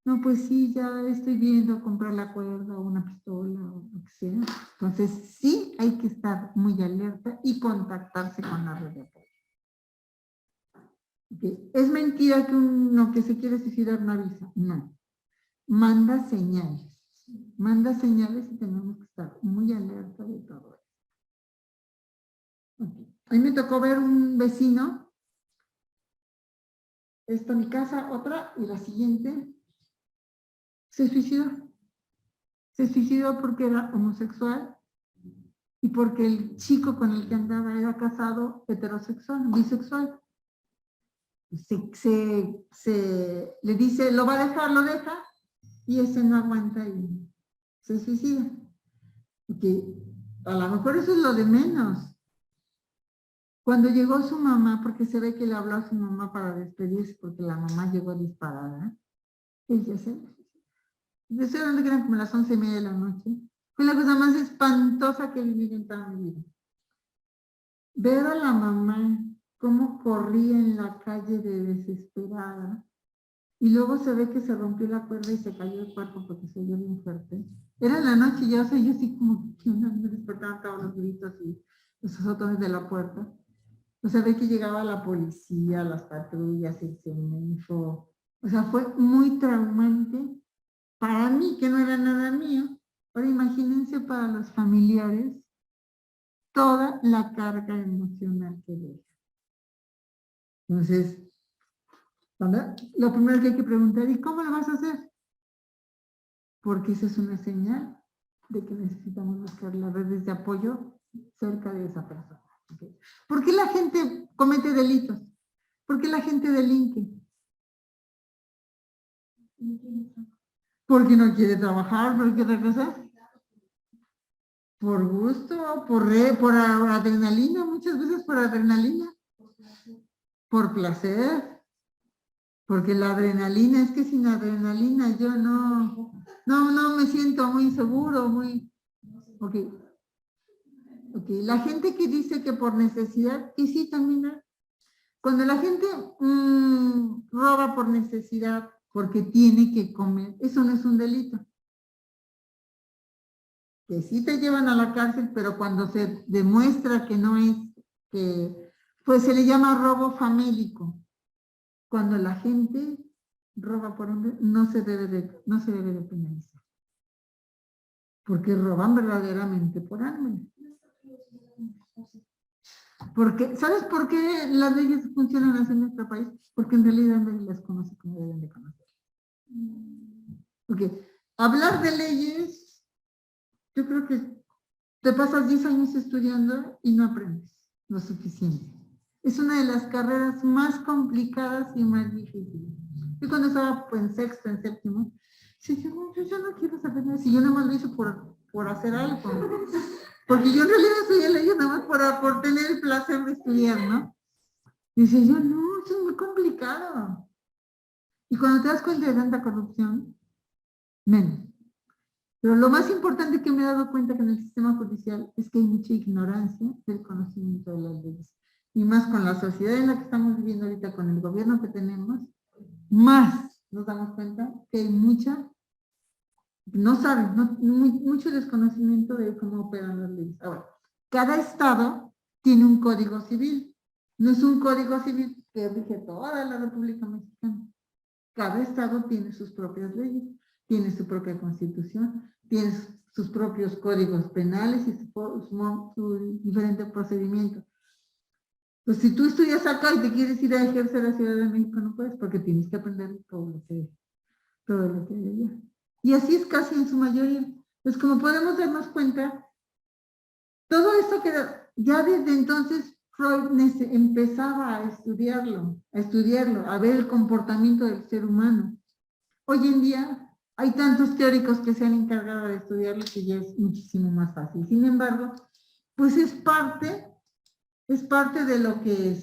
No, pues sí, ya estoy viendo comprar la cuerda o una pistola o lo que sea. Entonces sí hay que estar muy alerta y contactarse con la red de apoyo. Okay. ¿Es mentira que uno que se quiere suicidar no avisa? No. Manda señales. Manda señales y tenemos que estar muy alerta de todo esto. Okay. A mí me tocó ver un vecino. Esta es mi casa, otra, y la siguiente. Se suicidó. Se suicidó porque era homosexual y porque el chico con el que andaba era casado, heterosexual, bisexual. Le dice, lo va a dejar, lo deja, y ese no aguanta y se suicida. Porque a lo mejor eso es lo de menos. Cuando llegó su mamá, porque se ve que le habló a su mamá para despedirse, porque la mamá llegó disparada, ella se... Estoy hablando que eran como las 11:30 de la noche. Fue la cosa más espantosa que he vivido en toda mi vida. Ver a la mamá cómo corría en la calle de desesperada. Y luego se ve que se rompió la cuerda y se cayó el cuerpo porque se oyó bien fuerte. Era en la noche, ya, o sea, yo así como que me despertaban todos los gritos y los azotones de la puerta. O sea, ve que llegaba la policía, las patrullas, el CEMEFO. O sea, fue muy traumante para mí, que no era nada mío. Ahora imagínense para los familiares toda la carga emocional que deja. Entonces, lo primero que hay que preguntar, ¿y cómo lo vas a hacer? Porque esa es una señal de que necesitamos buscar las redes de apoyo cerca de esa persona. ¿Okay? ¿Por qué la gente comete delitos? ¿Por qué la gente delinque? Porque no quiere trabajar, ¿por qué otra cosa? Por gusto, por adrenalina, muchas veces por adrenalina. Por placer. Porque la adrenalina, es que sin adrenalina yo no me siento muy seguro, muy... Ok. La gente que dice que por necesidad, y sí también, cuando la gente roba por necesidad, porque tiene que comer, eso no es un delito. Que sí te llevan a la cárcel, pero cuando se demuestra que no es, pues se le llama robo famélico. Cuando la gente roba por hambre, no se debe de penalizar. Porque roban verdaderamente por hambre. Porque, ¿sabes por qué las leyes funcionan así en nuestro país? Porque en realidad nadie las conoce como deben de conocer. Porque hablar de leyes, yo creo que te pasas 10 años estudiando y no aprendes lo suficiente. Es una de las carreras más complicadas y más difíciles. Yo cuando estaba en sexto, en séptimo, yo no quiero saber nada. Si yo nada más lo hice por hacer algo. Porque yo en realidad estudié leyes nada más por tener el placer de estudiar, ¿no? Y dice yo, no, eso es muy complicado. Y cuando te das cuenta de tanta corrupción, menos. Pero lo más importante que me he dado cuenta que en el sistema judicial es que hay mucha ignorancia del conocimiento de las leyes. Y más con la sociedad en la que estamos viviendo ahorita, con el gobierno que tenemos, más nos damos cuenta que hay no saben, mucho desconocimiento de cómo operan las leyes. Ahora, cada estado tiene un código civil. No es un código civil que rige toda la República Mexicana. Cada estado tiene sus propias leyes, tiene su propia constitución, tiene sus propios códigos penales y su diferente procedimiento. Pues si tú estudias acá y te quieres ir a ejercer a la Ciudad de México, no puedes, porque tienes que aprender todo lo que hay allá. Y así es casi en su mayoría. Pues como podemos darnos cuenta, todo esto que ya desde entonces Freud empezaba a estudiarlo, a ver el comportamiento del ser humano. Hoy en día hay tantos teóricos que se han encargado de estudiarlo que ya es muchísimo más fácil. Sin embargo, pues es parte de lo que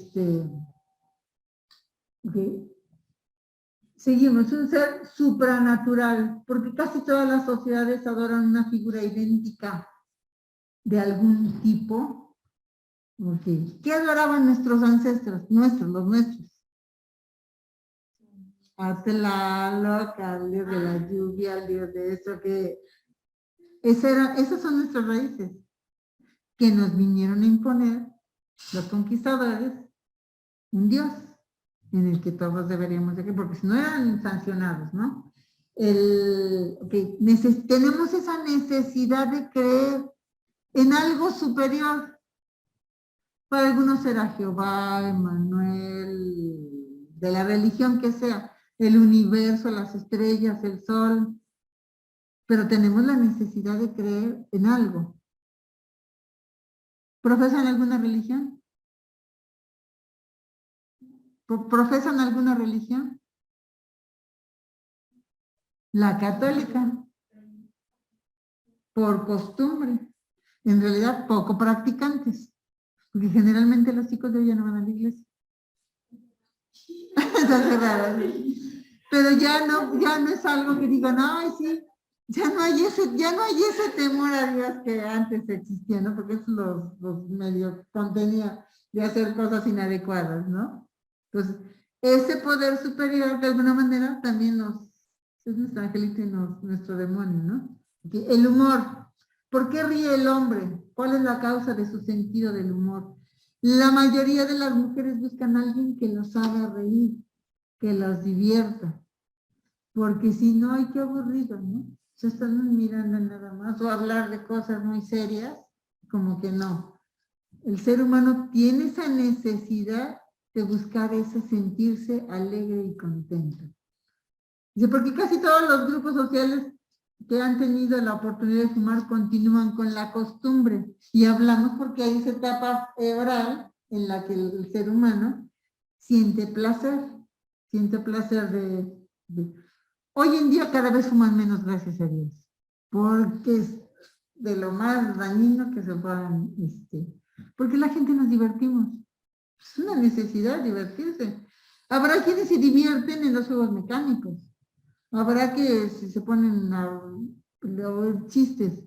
okay. Seguimos, un ser supranatural, porque casi todas las sociedades adoran una figura idéntica de algún tipo. Okay. ¿Qué adoraban nuestros ancestros? Los nuestros. A Tlaloc, al dios de la lluvia, al dios de eso, que esas son nuestras raíces, que nos vinieron a imponer los conquistadores, un dios en el que todos deberíamos de creer, porque si no eran sancionados, ¿no? Tenemos esa necesidad de creer en algo superior. Para algunos será Jehová, Emmanuel, de la religión que sea, el universo, las estrellas, el sol, pero tenemos la necesidad de creer en algo. ¿Profesan alguna religión? ¿Profesan alguna religión? La católica. Por costumbre. En realidad, poco practicantes. Porque generalmente los chicos de hoy ya no van a la iglesia. Está raro. Pero ya no es algo que digan, ay, sí, ya no hay ese temor a Dios que antes existía, ¿no? Porque eso los medios contenía de hacer cosas inadecuadas, ¿no? Entonces, ese poder superior, de alguna manera, también es nuestro angelito y nuestro demonio, ¿no? El humor. ¿Por qué ríe el hombre? ¿Cuál es la causa de su sentido del humor? La mayoría de las mujeres buscan a alguien que los haga reír, que los divierta. Porque si no, hay que aburrido, ¿no? Se están mirando nada más o hablar de cosas muy serias, como que no. El ser humano tiene esa necesidad de buscar ese sentirse alegre y contento. Dice, porque casi todos los grupos sociales que han tenido la oportunidad de fumar continúan con la costumbre. Y hablamos porque hay esa etapa oral en la que el ser humano siente placer de... Hoy en día cada vez fuman menos, gracias a Dios, porque es de lo más dañino que se puedan, porque la gente nos divertimos. Es una necesidad divertirse. Habrá quienes se divierten en los juegos mecánicos. Habrá que se ponen a oír chistes.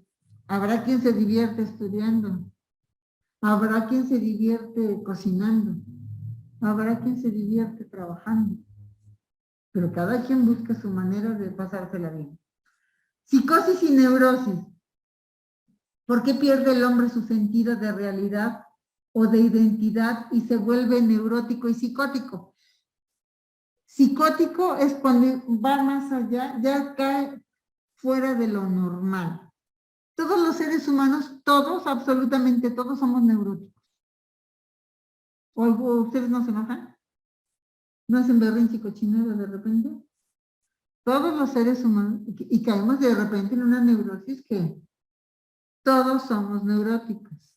Habrá quien se divierte estudiando. Habrá quien se divierte cocinando. Habrá quien se divierte trabajando. Pero cada quien busca su manera de pasársela bien. Psicosis y neurosis. ¿Por qué pierde el hombre su sentido de realidad o de identidad y se vuelve neurótico y psicótico? Psicótico es cuando va más allá, ya cae fuera de lo normal. Todos los seres humanos, todos, absolutamente todos, somos neuróticos. ¿O ustedes no se enojan? ¿No hacen berrinche y cochinero de repente? Todos los seres humanos, y caemos de repente en una neurosis que todos somos neuróticos,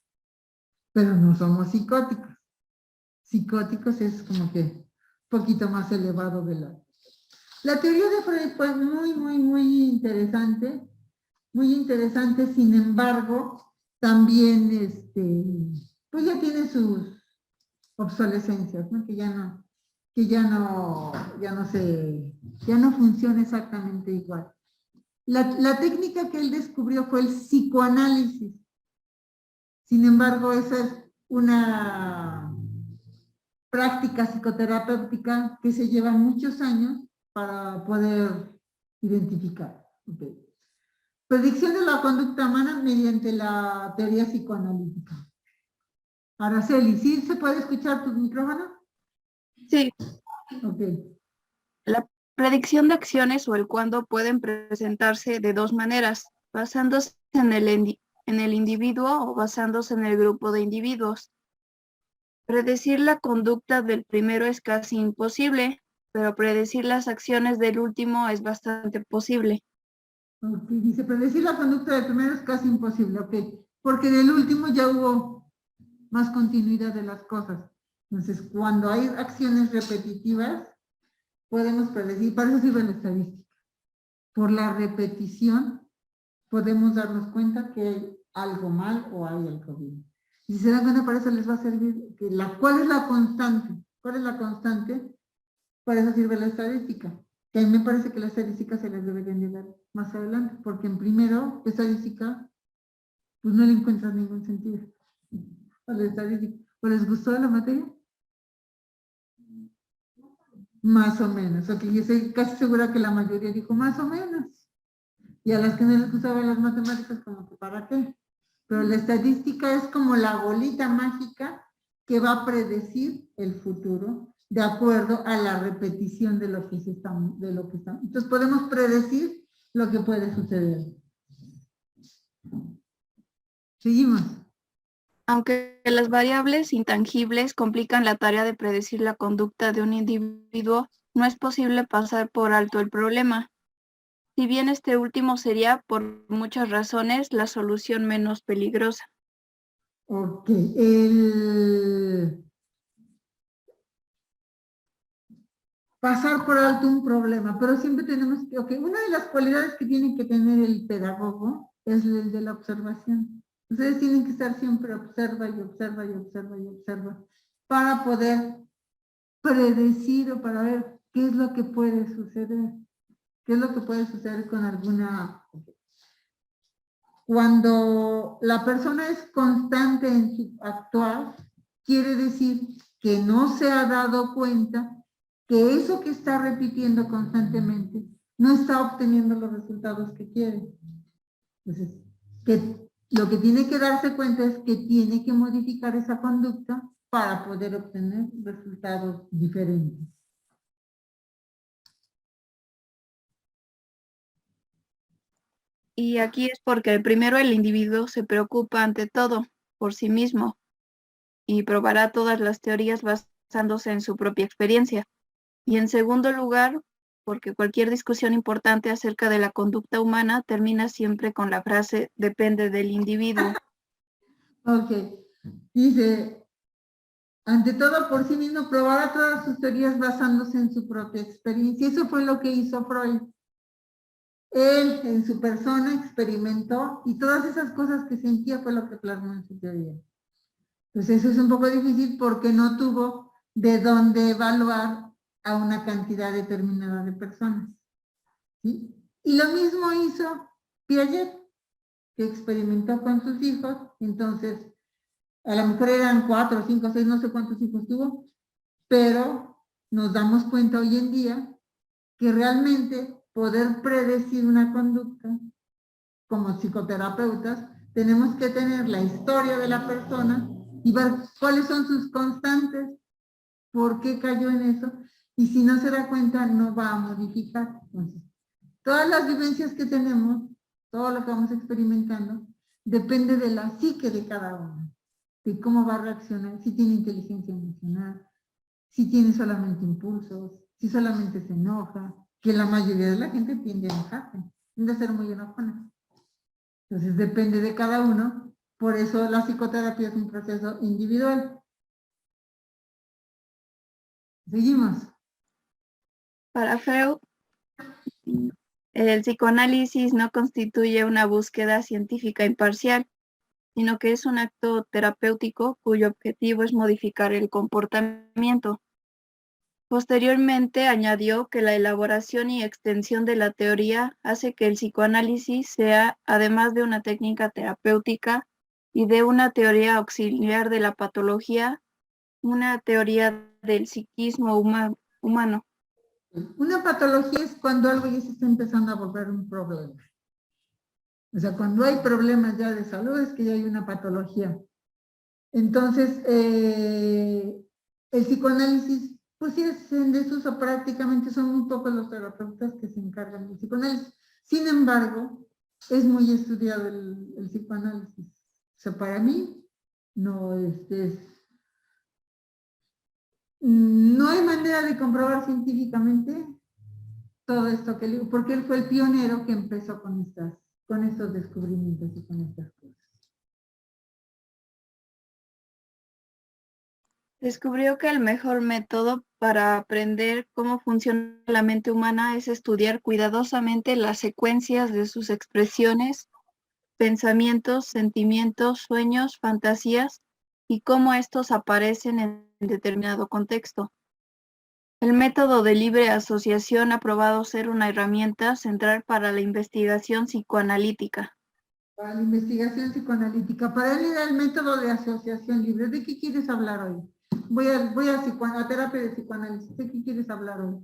pero no somos psicóticos. Psicóticos es como que un poquito más elevado de la teoría de Freud fue muy interesante, sin embargo, también, pues ya tiene sus obsolescencias, ¿no? Que ya no funciona exactamente igual. La técnica que él descubrió fue el psicoanálisis. Sin embargo, esa es una práctica psicoterapéutica que se lleva muchos años para poder identificar. Okay. Predicción de la conducta humana mediante la teoría psicoanalítica. Araceli, ¿sí se puede escuchar tu micrófono? Sí, Ok. la predicción de acciones o el cuándo pueden presentarse de dos maneras, basándose en el individuo o basándose en el grupo de individuos. Predecir la conducta del primero es casi imposible, pero predecir las acciones del último es bastante posible. Ok, dice, predecir la conducta del primero es casi imposible, ok, porque del último ya hubo más continuidad de las cosas. Entonces, cuando hay acciones repetitivas, podemos predecir, para eso sirve la estadística. Por la repetición, podemos darnos cuenta que hay algo mal o hay algo bien. Y si se dan cuenta, para eso les va a servir, ¿cuál es la constante? ¿Cuál es la constante? Para eso sirve la estadística. Que a mí me parece que la estadística se les deberían de dar más adelante, porque en primero, estadística, pues no le encuentras ningún sentido. A la estadística. ¿O les gustó la materia? Más o menos. Ok, yo estoy casi segura que la mayoría dijo más o menos. Y a las que no les gustaban las matemáticas, como que ¿para qué? Pero la estadística es como la bolita mágica que va a predecir el futuro de acuerdo a la repetición de lo que estamos. Entonces podemos predecir lo que puede suceder. Seguimos. Aunque las variables intangibles complican la tarea de predecir la conducta de un individuo, no es posible pasar por alto el problema. Si bien este último sería, por muchas razones, la solución menos peligrosa. Ok, pasar por alto un problema, pero siempre tenemos que, ok, una de las cualidades que tiene que tener el pedagogo es el de la observación. Ustedes tienen que estar siempre observa para poder predecir o para ver qué es lo que puede suceder. ¿Qué es lo que puede suceder con alguna... Cuando la persona es constante en su actuar, quiere decir que no se ha dado cuenta que eso que está repitiendo constantemente no está obteniendo los resultados que quiere. Entonces, que Lo que tiene que darse cuenta es que tiene que modificar esa conducta para poder obtener resultados diferentes. Y aquí es porque primero el individuo se preocupa ante todo por sí mismo y probará todas las teorías basándose en su propia experiencia. Y en segundo lugar, porque cualquier discusión importante acerca de la conducta humana termina siempre con la frase depende del individuo. Ok. Dice, ante todo por sí mismo, probará todas sus teorías basándose en su propia experiencia. Eso fue lo que hizo Freud. Él en su persona experimentó y todas esas cosas que sentía fue lo que plasmó en su teoría. Entonces eso es un poco difícil porque no tuvo de dónde evaluar a una cantidad determinada de personas. ¿Sí? Y lo mismo hizo Piaget, que experimentó con sus hijos. Entonces, a lo mejor eran 4, 5, 6, no sé cuántos hijos tuvo, pero nos damos cuenta hoy en día que realmente poder predecir una conducta como psicoterapeutas, tenemos que tener la historia de la persona y ver cuáles son sus constantes, por qué cayó en eso, y si no se da cuenta, no va a modificar. Entonces, todas las vivencias que tenemos, todo lo que vamos experimentando, depende de la psique de cada uno, de cómo va a reaccionar, si tiene inteligencia emocional, si tiene solamente impulsos, si solamente se enoja, que la mayoría de la gente tiende a enojarse, tiende a ser muy enojona. Entonces depende de cada uno, por eso la psicoterapia es un proceso individual. Seguimos. Para Freud, el psicoanálisis no constituye una búsqueda científica imparcial, sino que es un acto terapéutico cuyo objetivo es modificar el comportamiento. Posteriormente añadió que la elaboración y extensión de la teoría hace que el psicoanálisis sea, además de una técnica terapéutica y de una teoría auxiliar de la patología, una teoría del psiquismo humano. Una patología es cuando algo ya se está empezando a volver un problema. O sea, cuando hay problemas ya de salud es que ya hay una patología. Entonces, el psicoanálisis, pues sí es en desuso, prácticamente son muy pocos los terapeutas que se encargan del psicoanálisis. Sin embargo, es muy estudiado el psicoanálisis. O sea, para mí, no no hay manera de comprobar científicamente todo esto que le digo, porque él fue el pionero que empezó con estos descubrimientos y con estas cosas. Descubrió que el mejor método para aprender cómo funciona la mente humana es estudiar cuidadosamente las secuencias de sus expresiones, pensamientos, sentimientos, sueños, fantasías y cómo estos aparecen en determinado contexto. El método de libre asociación ha probado ser una herramienta central para la investigación psicoanalítica. Para la investigación psicoanalítica, para él era el método de asociación libre. ¿De qué quieres hablar hoy? Voy a terapia de psicoanálisis. ¿De qué quieres hablar hoy?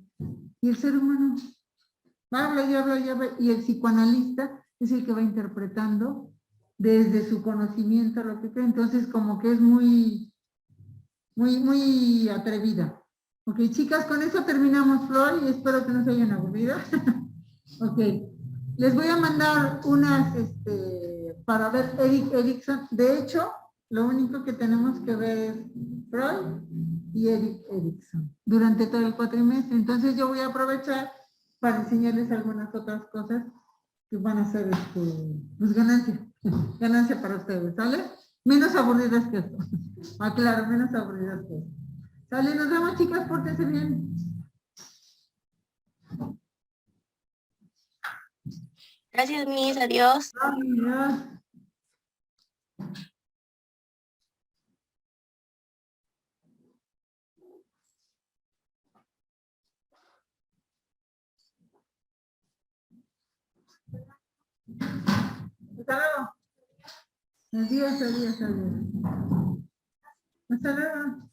Y el ser humano habla y habla y habla, y el psicoanalista es el que va interpretando desde su conocimiento lo que cree. Entonces, como que es muy atrevida. Ok, chicas, con eso terminamos, Flor, y espero que no se hayan aburrido. Ok, les voy a mandar unas, para ver Erik Erikson. De hecho, lo único que tenemos que ver es Freud y Erik Erikson durante todo el cuatrimestre. Entonces yo voy a aprovechar para enseñarles algunas otras cosas que van a ser, pues ganancia para ustedes, ¿sale? Menos aburridas que esto. Ah, claro, menos aburridas que esto. ¿Sale? Nos vemos, chicas, pórtense bien. Gracias, Miss. Adiós. Adiós. Hasta luego. Adiós. Hasta luego.